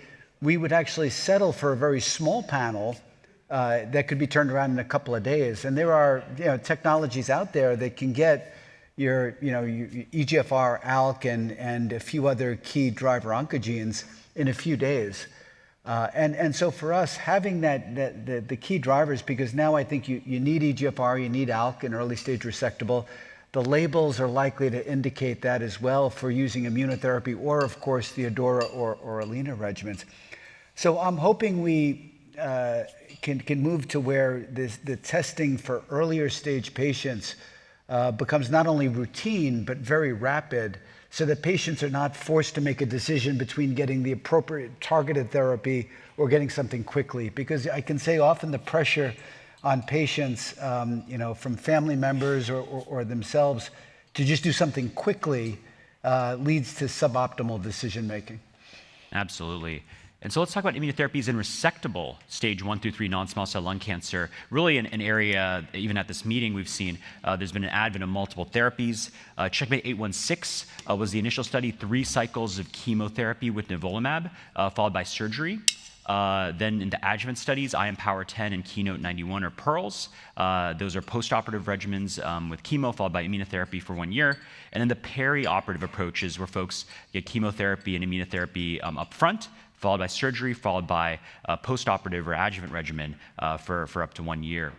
we would actually settle for a very small panel that could be turned around in a couple of days. And there are technologies out there that can get your EGFR, ALK, and a few other key driver oncogenes in a few days. And so for us, having the key drivers, because now I think you need EGFR, you need ALK in early stage resectable. The labels are likely to indicate that as well for using immunotherapy, or of course the ADORA or ALINA regimens. So I'm hoping we can move to where the testing for earlier stage patients becomes not only routine, but very rapid, so that patients are not forced to make a decision between getting the appropriate targeted therapy or getting something quickly. Because I can say often the pressure on patients, from family members or themselves to just do something quickly leads to suboptimal decision making. Absolutely. And so let's talk about immunotherapies in resectable stage 1 through 3 non-small cell lung cancer. Really an area, even at this meeting, we've seen there's been an advent of multiple therapies. Checkmate 816 was the initial study, 3 cycles of chemotherapy with nivolumab, followed by surgery. Then in the adjuvant studies, IMpower10 and Keynote 91 are pearls. Those are postoperative regimens with chemo followed by immunotherapy for 1 year. And then the perioperative approaches, where folks get chemotherapy and immunotherapy up front, followed by surgery, followed by postoperative or adjuvant regimen for up to 1 year.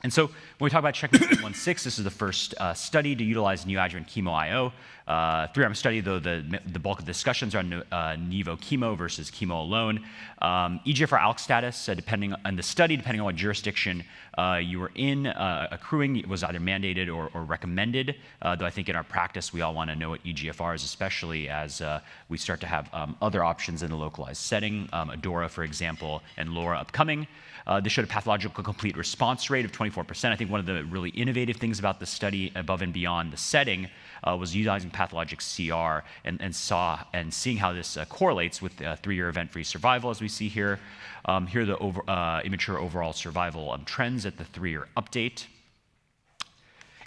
And so when we talk about Checkmate 816, this is the first study to utilize neoadjuvant chemo IO. 3-arm study, though the bulk of the discussions are on Nivo chemo versus chemo alone. EGFR ALK status, depending on the study, depending on what jurisdiction you were in, accruing was either mandated or recommended. Though I think in our practice, we all want to know what EGFR is, especially as we start to have other options in the localized setting, ADORA, for example, and LAURA upcoming. This showed a pathological complete response rate of 24%. I think one of the really innovative things about the study, above and beyond the setting, was utilizing pathologic CR and seeing how this correlates with 3-year event-free survival, as we see here. Here are the immature overall survival trends at the 3-year update.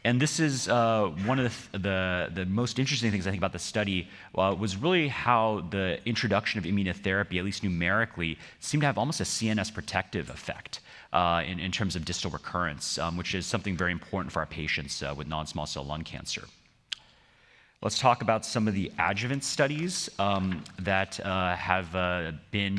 And this is one of the most interesting things I think about the study was really how the introduction of immunotherapy, at least numerically, seemed to have almost a CNS protective effect in terms of distal recurrence, which is something very important for our patients with non-small cell lung cancer. Let's talk about some of the adjuvant studies that have been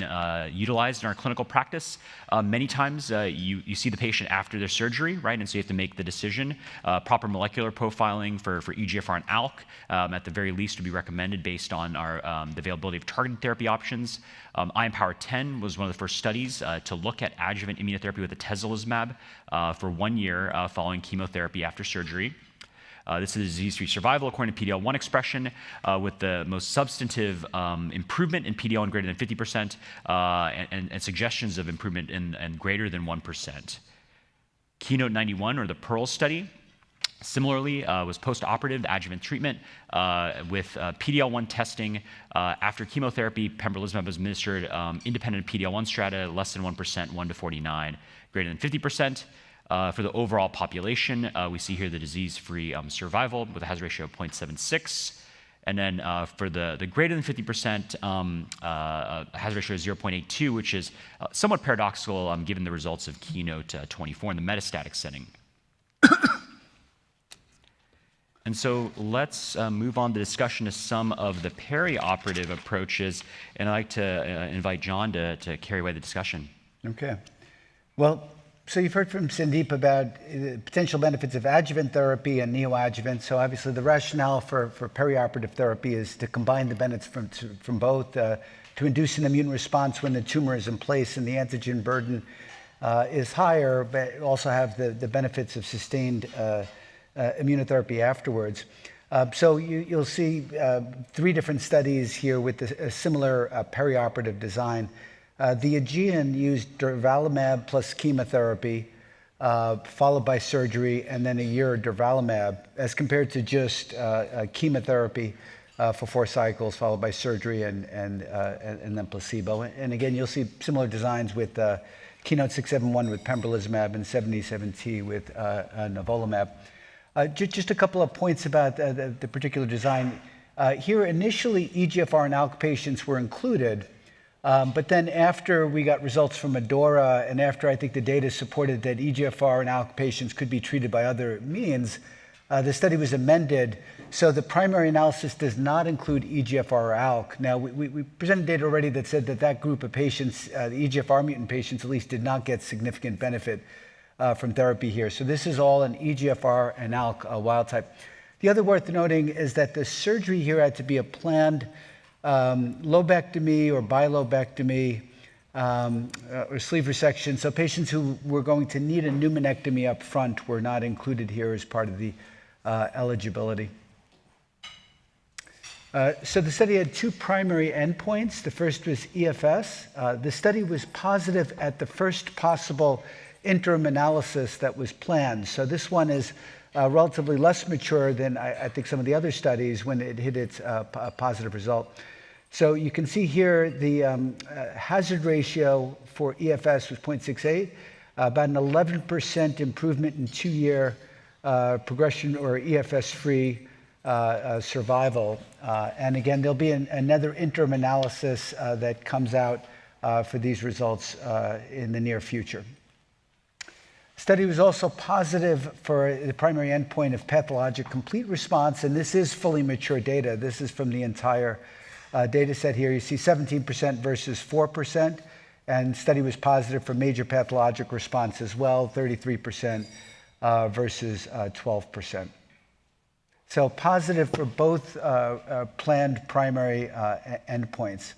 utilized in our clinical practice. Many times you see the patient after their surgery, right? And so you have to make the decision. Proper molecular profiling for EGFR and ALK, at the very least, would be recommended based on the availability of targeted therapy options. IMpower10 was one of the first studies to look at adjuvant immunotherapy with atezolizumab for 1 year following chemotherapy after surgery. This is disease-free survival according to PD-L1 expression, with the most substantive improvement in PD-L1 greater than 50%, and suggestions of improvement in greater than 1%. Keynote 91, or the PEARL study, similarly was post-operative adjuvant treatment with PD-L1 testing after chemotherapy. Pembrolizumab was administered, independent PD-L1 strata, less than 1%, 1 to 49, greater than 50%. For the overall population, we see here the disease-free survival with a hazard ratio of 0.76. And then for the greater than 50%, hazard ratio is 0.82, which is somewhat paradoxical given the results of Keynote 24 in the metastatic setting. And so let's move on the discussion to some of the perioperative approaches, and I'd like to invite John to carry away the discussion. Okay. Well, so you've heard from Sandeep about the potential benefits of adjuvant therapy and neoadjuvant. So obviously the rationale for perioperative therapy is to combine the benefits from both, to induce an immune response when the tumor is in place and the antigen burden is higher, but also have the benefits of sustained immunotherapy afterwards. So you'll see 3 different studies here with a similar perioperative design. The Aegean used durvalumab plus chemotherapy, followed by surgery, and then a year of durvalumab, as compared to just chemotherapy for 4 cycles, followed by surgery and then placebo. And again, you'll see similar designs with Keynote 671 with pembrolizumab and 77T with nivolumab. Just a couple of points about the particular design. Here, initially, EGFR and ALK patients were included, but then after we got results from ADAURA, and after I think the data supported that EGFR and ALK patients could be treated by other means, the study was amended. So the primary analysis does not include EGFR or ALK. Now, we presented data already that said that group of patients, the EGFR mutant patients at least, did not get significant benefit from therapy here. So this is all an EGFR and ALK wild type. The other worth noting is that the surgery here had to be a planned lobectomy or bilobectomy or sleeve resection. So patients who were going to need a pneumonectomy up front were not included here as part of the eligibility. So the study had 2 primary endpoints. The first was EFS. The study was positive at the first possible interim analysis that was planned. So this one is relatively less mature than I think some of the other studies when it hit its positive result. So you can see here the hazard ratio for EFS was 0.68, about an 11% improvement in 2-year progression or EFS-free survival. And again, there'll be another interim analysis that comes out for these results in the near future. Study was also positive for the primary endpoint of pathologic complete response, and this is fully mature data. This is from the entire data set here. You see 17% versus 4%, and study was positive for major pathologic response as well, 33% versus 12%. So positive for both planned primary endpoints.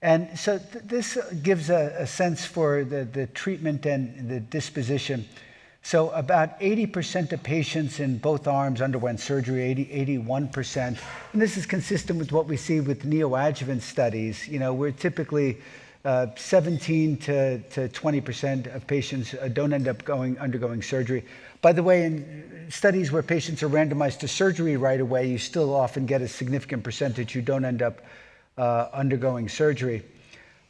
And so this gives a sense for the treatment and the disposition. So about 80% of patients in both arms underwent surgery, 81%. And this is consistent with what we see with neoadjuvant studies. You know, we're typically 17 to 20% of patients don't end up undergoing surgery. By the way, in studies where patients are randomized to surgery right away, you still often get a significant percentage who don't end up undergoing surgery.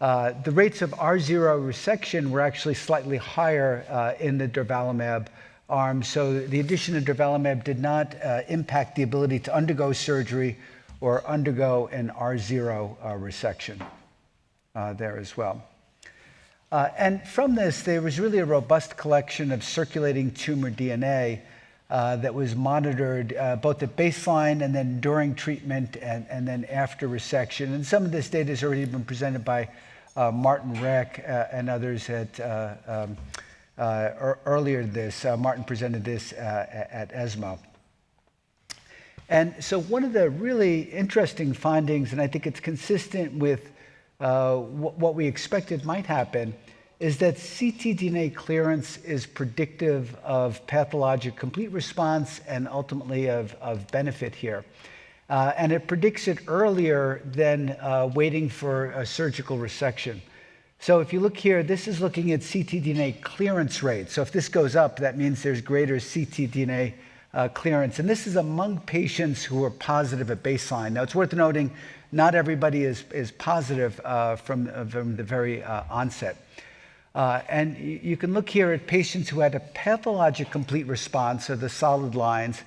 The rates of R0 resection were actually slightly higher in the durvalumab arm. So the addition of durvalumab did not impact the ability to undergo surgery or undergo an R0 resection there as well. And from this, there was really a robust collection of circulating tumor DNA that was monitored both at baseline and then during treatment and then after resection. And some of this data has already been presented by Martin Reck and others at earlier this. Martin presented this at ESMO. And so one of the really interesting findings, and I think it's consistent with what we expected might happen, is that ctDNA clearance is predictive of pathologic complete response and ultimately of benefit here. And it predicts it earlier than waiting for a surgical resection. So if you look here, this is looking at ctDNA clearance rate. So if this goes up, that means there's greater ctDNA clearance. And this is among patients who are positive at baseline. Now, it's worth noting, not everybody is positive from the very onset. And you can look here at patients who had a pathologic complete response, or the solid lines,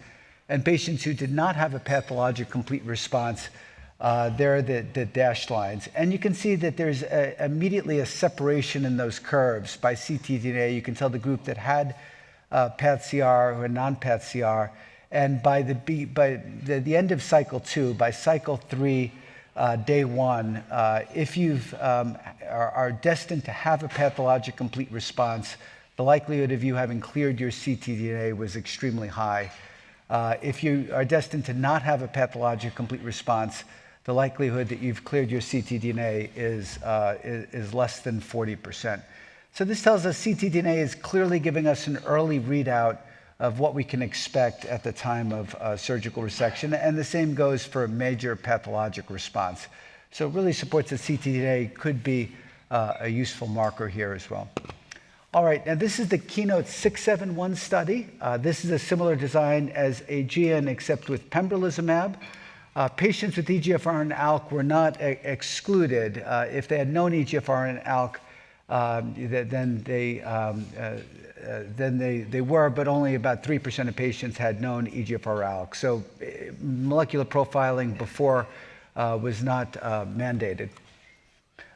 and patients who did not have a pathologic complete response, they're the dashed lines. And you can see that there's immediately a separation in those curves by ctDNA. You can tell the group that had path-CR or non-path-CR. And by the end of cycle 2, by cycle 3, day 1, if you are destined to have a pathologic complete response, the likelihood of you having cleared your ctDNA was extremely high. If you are destined to not have a pathologic complete response, the likelihood that you've cleared your ctDNA is less than 40%. So this tells us ctDNA is clearly giving us an early readout of what we can expect at the time of surgical resection, and the same goes for a major pathologic response. So it really supports that ctDNA could be a useful marker here as well. All right, now this is the Keynote 671 study. This is a similar design as AEGEAN, except with pembrolizumab. Patients with EGFR and ALK were not excluded. If they had known EGFR and ALK, then they were, but only about 3% of patients had known EGFR ALK. So molecular profiling before was not mandated.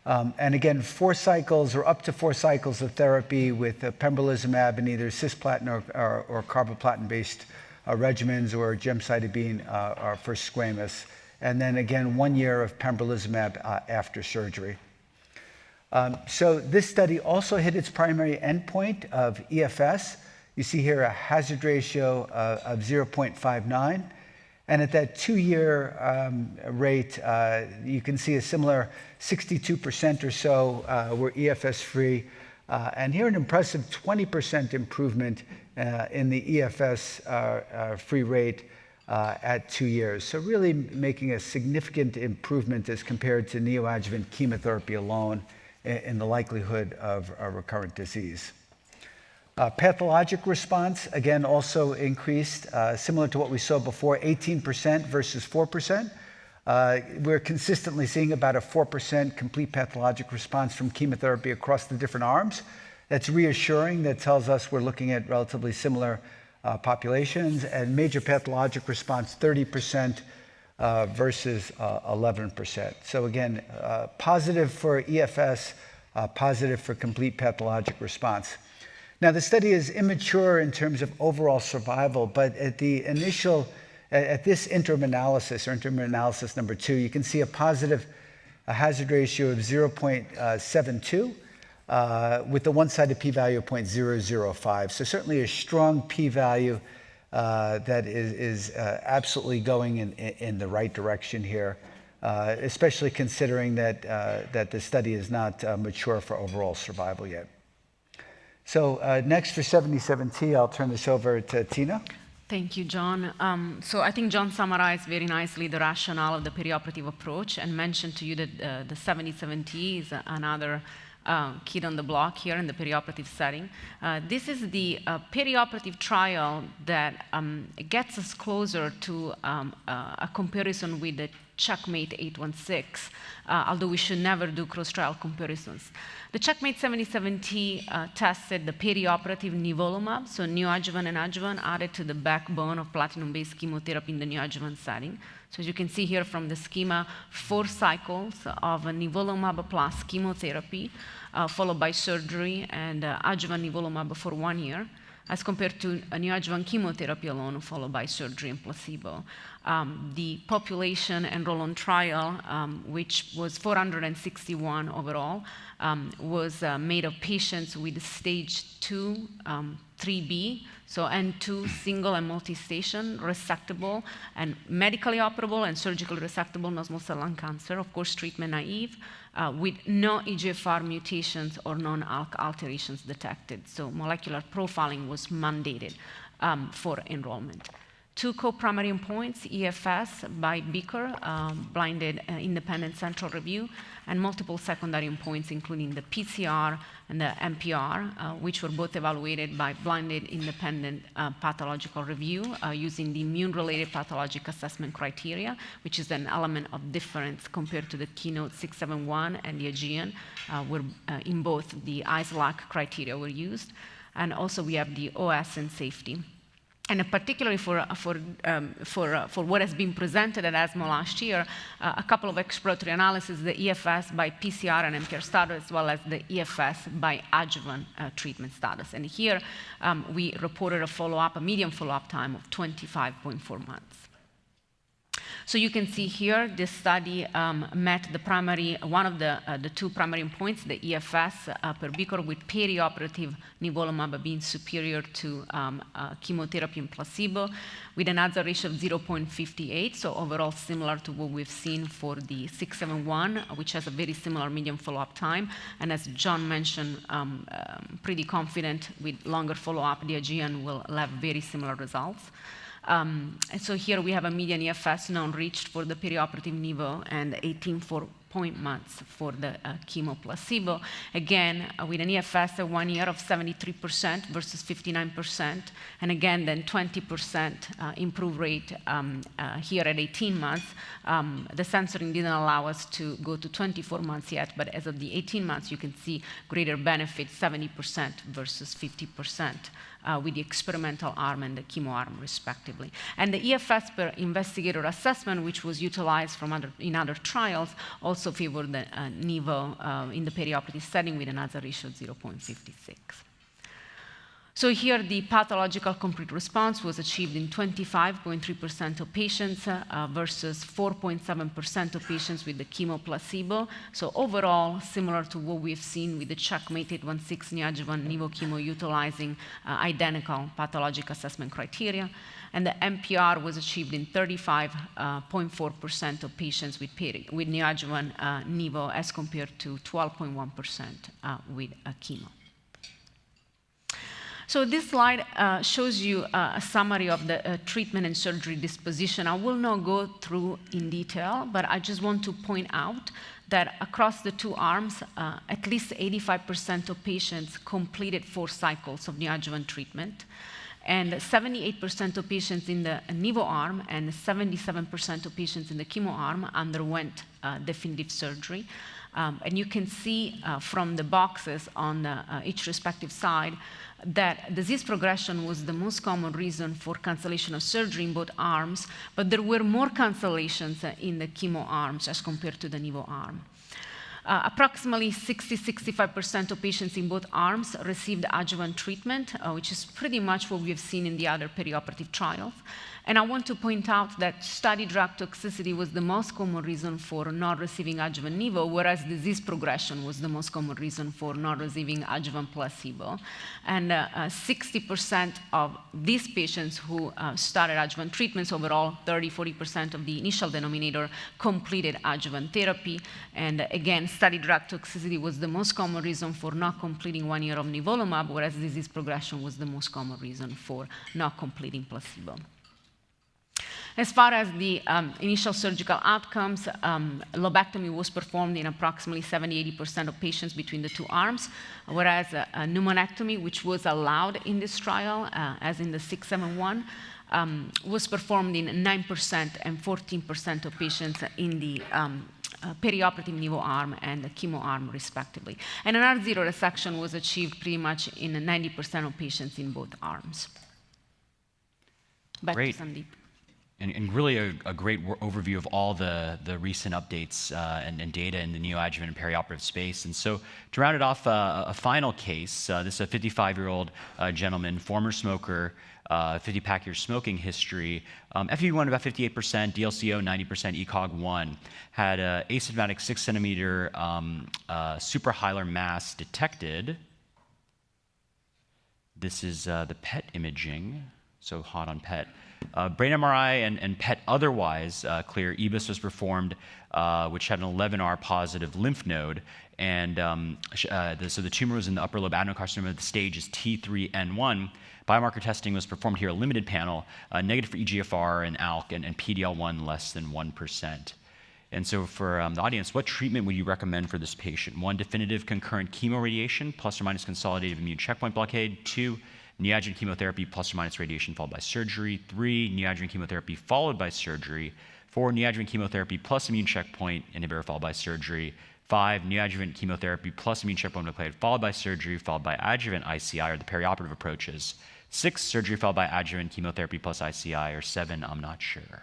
And again, 4 cycles or up to 4 cycles of therapy with pembrolizumab and either cisplatin or carboplatin-based regimens, or gemcitabine for squamous. And then again, 1 year of pembrolizumab after surgery. So this study also hit its primary endpoint of EFS. You see here a hazard ratio of 0.59. And at that 2-year rate, you can see a similar 62% or so were EFS-free. And here an impressive 20% improvement in the EFS free rate at 2 years. So really making a significant improvement as compared to neoadjuvant chemotherapy alone in the likelihood of recurrent disease. Pathologic response, again, also increased, similar to what we saw before, 18% versus 4%. We're consistently seeing about a 4% complete pathologic response from chemotherapy across the different arms. That's reassuring. That tells us we're looking at relatively similar populations. And major pathologic response, 30% versus 11%. So again, positive for EFS, positive for complete pathologic response. Now, the study is immature in terms of overall survival, but at this interim analysis, or interim analysis number 2, you can see a positive hazard ratio of 0.72 with the one-sided p-value of 0.005. So certainly a strong p-value that is absolutely going in the right direction here, especially considering that the study is not mature for overall survival yet. So next for 77T, I'll turn this over to Tina. Thank you, John. So I think John summarized very nicely the rationale of the perioperative approach and mentioned to you that the 77T is another kid on the block here in the perioperative setting. This is the perioperative trial that gets us closer to a comparison with the Checkmate 816, although we should never do cross-trial comparisons. The Checkmate 77T tested the perioperative nivolumab, so neoadjuvant and adjuvant, added to the backbone of platinum-based chemotherapy in the neoadjuvant setting. So as you can see here from the schema, 4 cycles of nivolumab plus chemotherapy, followed by surgery, and adjuvant nivolumab for 1 year, as compared to a neoadjuvant chemotherapy alone, followed by surgery and placebo. The population enrolled on trial, which was 461 overall, was made of patients with stage 2, 3B, so N2 single and multi-station resectable and medically operable and surgically resectable non-small cell lung cancer, of course treatment naive, with no EGFR mutations or non-ALK alterations detected. So molecular profiling was mandated for enrollment. 2 co-primary endpoints, EFS by Beaker, blinded independent central review, and multiple secondary endpoints, including the PCR and the MPR, which were both evaluated by blinded independent pathological review using the immune-related pathologic assessment criteria, which is an element of difference compared to the Keynote 671 and the Aegean, where in both the ISLAC criteria were used. And also we have the OS and safety. And particularly for what has been presented at ESMO last year, a couple of exploratory analyses, the EFS by PCR and MPR status, as well as the EFS by adjuvant treatment status. And here we reported a median follow-up time of 25.4 months. So you can see here, this study met one of the 2 primary endpoints, the EFS per Beaker, with perioperative nivolumab being superior to chemotherapy and placebo, with an hazard ratio of 0.58, so overall similar to what we've seen for the 671, which has a very similar median follow-up time. And as John mentioned, pretty confident with longer follow-up, the Aegean will have very similar results. And so here we have a median EFS non-reached for the perioperative nivo and 18.4 months for the chemo placebo. Again, with an EFS at 1 year of 73% versus 59%, and again, then 20% improve rate here at 18 months. The censoring didn't allow us to go to 24 months yet, but as of the 18 months, you can see greater benefit, 70% versus 50%. With the experimental arm and the chemo arm, respectively. And the EFS per investigator assessment, which was utilized in other trials, also favored the nivo in the perioperative setting with an hazard ratio of 0.56. So here, the pathological complete response was achieved in 25.3% of patients versus 4.7% of patients with the chemo placebo. So overall, similar to what we've seen with the CheckMate 816 neoadjuvant nivo chemo utilizing identical pathologic assessment criteria. And the MPR was achieved in 35.4% of patients with neoadjuvant nivo as compared to 12.1% with chemo. So this slide shows you a summary of the treatment and surgery disposition. I will not go through in detail, but I just want to point out that across the 2 arms, at least 85% of patients completed 4 cycles of neoadjuvant treatment, and 78% of patients in the nivo arm and 77% of patients in the chemo arm underwent definitive surgery. And you can see from the boxes on each respective side that disease progression was the most common reason for cancellation of surgery in both arms, but there were more cancellations in the chemo arms as compared to the nivo arm. Approximately 60-65% of patients in both arms received adjuvant treatment, which is pretty much what we have seen in the other perioperative trials. And I want to point out that study drug toxicity was the most common reason for not receiving adjuvant nivo, whereas disease progression was the most common reason for not receiving adjuvant placebo. And 60% of these patients who started adjuvant treatments, overall 30-40% of the initial denominator completed adjuvant therapy. And again, study drug toxicity was the most common reason for not completing 1 year of nivolumab, whereas disease progression was the most common reason for not completing placebo. As far as the initial surgical outcomes, lobectomy was performed in approximately 70-80% of patients between the 2 arms, whereas pneumonectomy, which was allowed in this trial, as in the 671, was performed in 9% and 14% of patients in the perioperative nivo arm and the chemo arm, respectively. And an R0 resection was achieved pretty much in 90% of patients in both arms. Back Great. to Sandeep. And really a great overview of all the recent updates and data in the neoadjuvant and perioperative space. And so to round it off, a final case, this is a 55-year-old gentleman, former smoker, 50-pack year smoking history, FEV1 about 58%, DLCO 90%, ECOG 1, had an asymptomatic 6-centimeter suprahilar mass detected This is the PET imaging, so hot on PET. Brain MRI and PET otherwise clear. EBUS was performed, which had an 11R positive lymph node, and so the tumor was in the upper lobe adenocarcinoma. The stage is T3N1. Biomarker testing was performed here, a limited panel, negative for EGFR and ALK, and PD-L1 less than 1%. And so for the audience, what treatment would you recommend for this patient? 1, definitive concurrent chemoradiation plus or minus consolidated immune checkpoint blockade. 2, neoadjuvant chemotherapy plus or minus radiation followed by surgery. 3, neoadjuvant chemotherapy followed by surgery. 4, neoadjuvant chemotherapy plus immune checkpoint inhibitor followed by surgery. 5, neoadjuvant chemotherapy plus immune checkpoint blockade followed by surgery followed by adjuvant ICI, or the perioperative approaches. 6, surgery followed by adjuvant chemotherapy plus ICI, or 7, I'm not sure.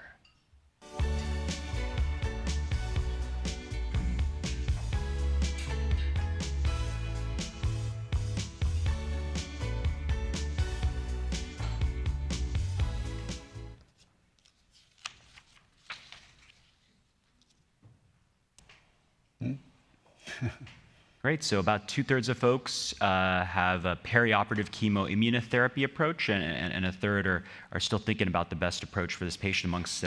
Great, so about 2/3 of folks have a perioperative chemoimmunotherapy approach, and a third are still thinking about the best approach for this patient amongst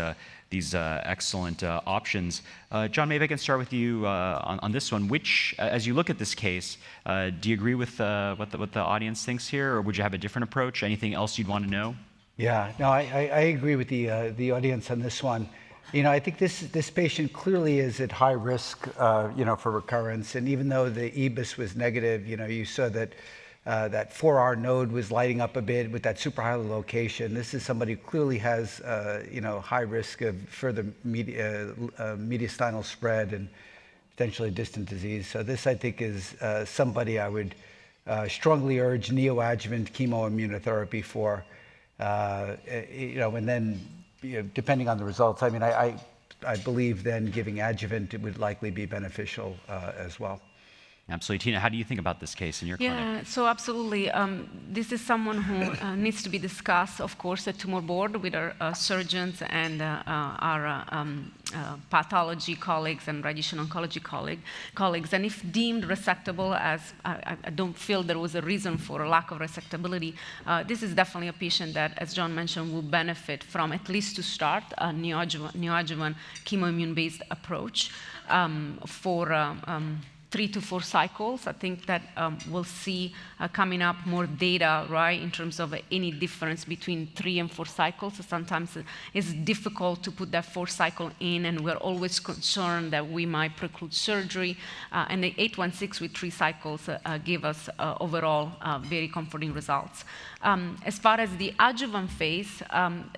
these excellent options. John, maybe I can start with you on this one. Which, as you look at this case, do you agree with what the audience thinks here, or would you have a different approach? Anything else you'd want to know? Yeah, no, I agree with the audience on this one. I think this patient clearly is at high risk, for recurrence. And even though the EBUS was negative, you saw that that 4R node was lighting up a bit with that suprahilar location. This is somebody who clearly has, high risk of further mediastinal spread and potentially distant disease. So this, I think, is somebody I would strongly urge neoadjuvant chemoimmunotherapy for, and then, depending on the results, I mean, I believe then giving adjuvant, it would likely be beneficial as well. Absolutely. Tina, how do you think about this case in your clinic? Yeah, so absolutely. This is someone who needs to be discussed, of course, at tumor board with our surgeons and our pathology colleagues and radiation oncology colleagues. And if deemed resectable, as I don't feel there was a reason for a lack of resectability, this is definitely a patient that, as John mentioned, will benefit from, at least to start, a neoadjuvant chemoimmune-based approach for 3 to 4 cycles. I think that we'll see coming up more data, right, in terms of any difference between 3 and 4 cycles. So sometimes it's difficult to put that 4th cycle in, and we're always concerned that we might preclude surgery. And the 816 with 3 cycles give us overall very comforting results. As far as the adjuvant phase,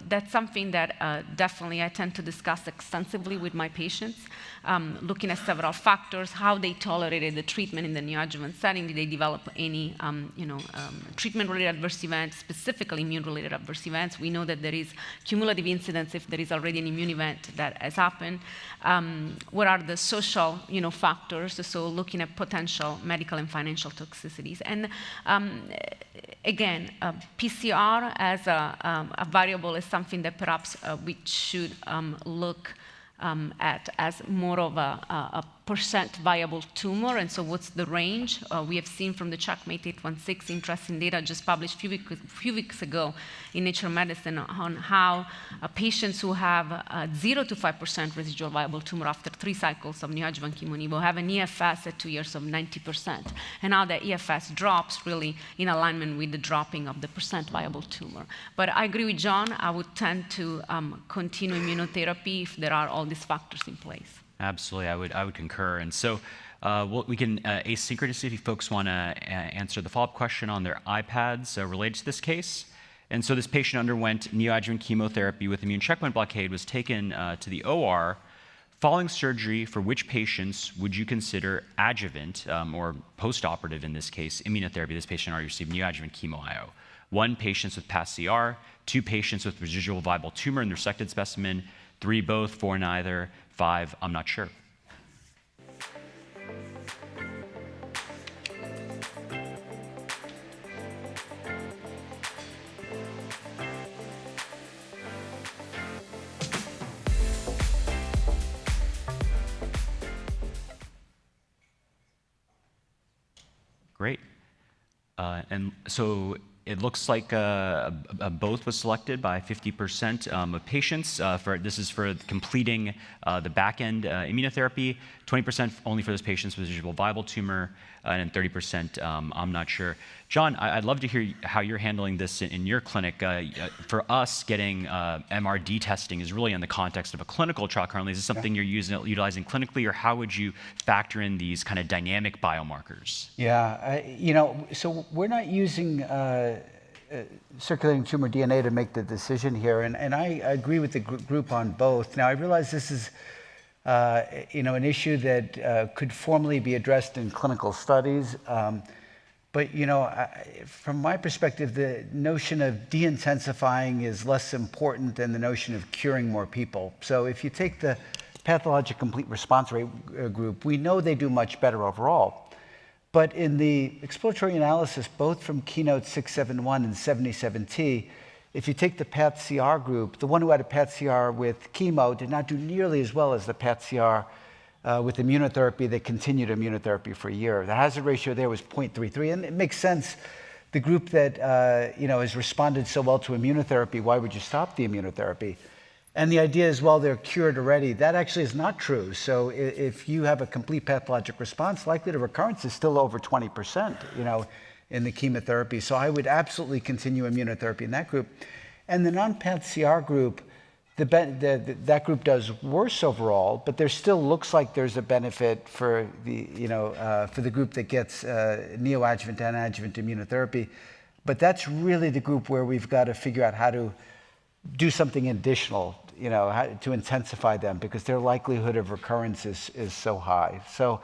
that's something that definitely I tend to discuss extensively with my patients, looking at several factors, how they tolerated the treatment in the neoadjuvant setting. Did they develop any treatment-related adverse events, specifically immune-related adverse events? We know that there is cumulative incidence if there is already an immune event that has happened. What are the social factors? So looking at potential medical and financial toxicities. And again, PCR as a variable is something that perhaps we should look at as more of a percent viable tumor. And so what's the range? We have seen from the Checkmate 816 interesting data just published a few weeks ago in Nature Medicine on how patients who have 0 to 5% residual viable tumor after 3 cycles of neoadjuvant chemo have an EFS at 2 years of 90%. And how that EFS drops really in alignment with the dropping of the percent viable tumor. But I agree with John. I would tend to continue immunotherapy if there are all these factors in place. Absolutely, I would concur. And so we can asynchronously, if you folks want to answer the follow-up question on their iPads related to this case. And so this patient underwent neoadjuvant chemotherapy with immune checkpoint blockade, was taken to the OR. Following surgery, for which patients would you consider adjuvant, or post-operative in this case, immunotherapy? This patient already received neoadjuvant chemo-IO. 1, patients with past CR. 2, patients with residual viable tumor in the resected specimen. 3, both. 4, neither. 5, I'm not sure. Great. And so It looks like both was selected by 50% of patients. This is for completing the back-end immunotherapy, 20% only for those patients with residual viable tumor, and then 30%, I'm not sure. John, I'd love to hear how you're handling this in your clinic. For us, getting MRD testing is really in the context of a clinical trial currently. Is this something you're utilizing clinically, or how would you factor in these kind of dynamic biomarkers? Yeah, so we're not using circulating tumor DNA to make the decision here, and I agree with the group on both. Now, I realize this is an issue that could formally be addressed in clinical studies. But from my perspective, the notion of de-intensifying is less important than the notion of curing more people. So if you take the pathologic complete response rate group, we know they do much better overall. But in the exploratory analysis, both from Keynote 671 and 77T, if you take the PAT-CR group, the one who had a PAT-CR with chemo did not do nearly as well as the PAT-CR with immunotherapy that continued immunotherapy for a year. The hazard ratio there was 0.33, and it makes sense. The group that has responded so well to immunotherapy, why would you stop the immunotherapy? And the idea is, well, they're cured already. That actually is not true. So if you have a complete pathologic response, likelihood of recurrence is still over 20%, in the chemotherapy. So I would absolutely continue immunotherapy in that group. And the non-PAT-CR group, that group does worse overall, but there still looks like there's a benefit for the group that gets neoadjuvant and adjuvant immunotherapy. But that's really the group where we've got to figure out how to do something additional, to intensify them, because their likelihood of recurrence is so high. So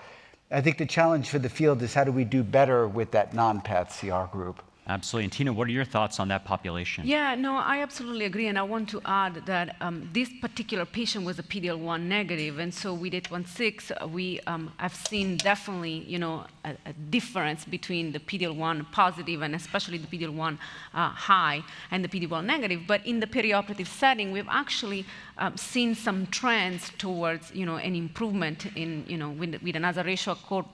I think the challenge for the field is how do we do better with that non-PAT-CR group? Absolutely. And Tina, what are your thoughts on that population? Yeah, no, I absolutely agree. And I want to add that this particular patient was a PD-L1 negative. And so with 816, we have seen definitely, a difference between the PD-L1 positive and especially the PD-L1 high and the PD-L1 negative. But in the perioperative setting, we've actually seen some trends towards, an improvement in, with an hazard ratio of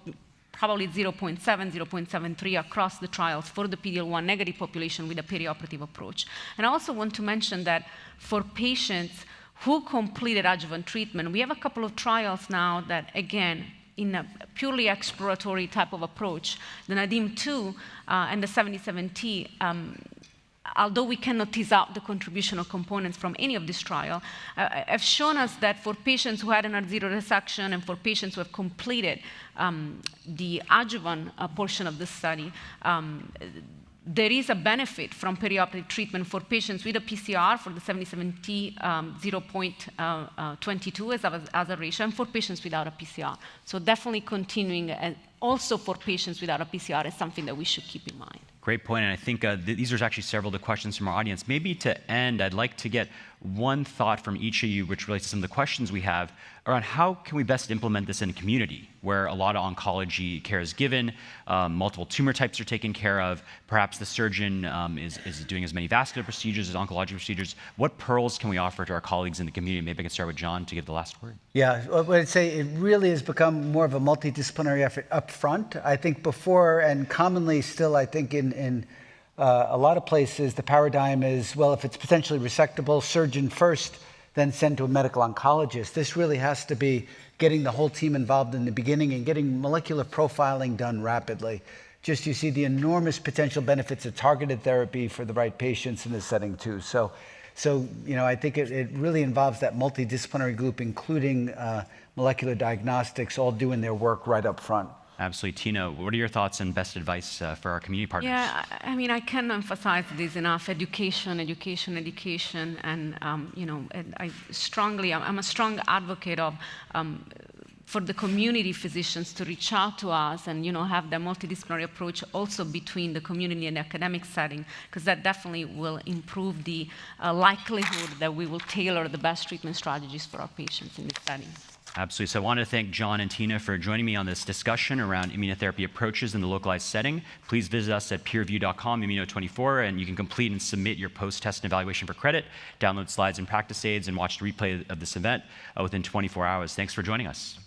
probably 0.7, 0.73 across the trials for the PD-L1 negative population with a perioperative approach. And I also want to mention that for patients who completed adjuvant treatment, we have a couple of trials now that, again, in a purely exploratory type of approach, the NADIM-2 and the 77T, although we cannot tease out the contribution of components from any of this trial, have shown us that for patients who had an R0 resection and for patients who have completed the adjuvant portion of the study, there is a benefit from perioperative treatment for patients with a PCR for the 77T 0.22 as a ratio, and for patients without a PCR. So definitely continuing, and also for patients without a PCR is something that we should keep in mind. Great point, and I think these are actually several of the questions from our audience. Maybe to end, I'd like to get one thought from each of you, which relates to some of the questions we have around how can we best implement this in a community where a lot of oncology care is given, multiple tumor types are taken care of, perhaps the surgeon is doing as many vascular procedures as oncology procedures. What pearls can we offer to our colleagues in the community? Maybe I can start with John to give the last word. Yeah, what I'd say, it really has become more of a multidisciplinary effort up front. I think before, and commonly still, I think in a lot of places, the paradigm is, well, if it's potentially resectable, surgeon first, then send to a medical oncologist. This really has to be getting the whole team involved in the beginning and getting molecular profiling done rapidly. Just you see the enormous potential benefits of targeted therapy for the right patients in this setting too. So I think it really involves that multidisciplinary group, including molecular diagnostics, all doing their work right up front. Absolutely. Tina, what are your thoughts and best advice for our community partners? Yeah, I mean, I can't emphasize this enough. Education, and I'm a strong advocate of for the community physicians to reach out to us and have that multidisciplinary approach also between the community and the academic setting, because that definitely will improve the likelihood that we will tailor the best treatment strategies for our patients in this setting. Absolutely. So I want to thank John and Tina for joining me on this discussion around immunotherapy approaches in the localized setting. Please visit us at peerreview.com, Immuno24, and you can complete and submit your post-test and evaluation for credit, download slides and practice aids, and watch the replay of this event within 24 hours. Thanks for joining us.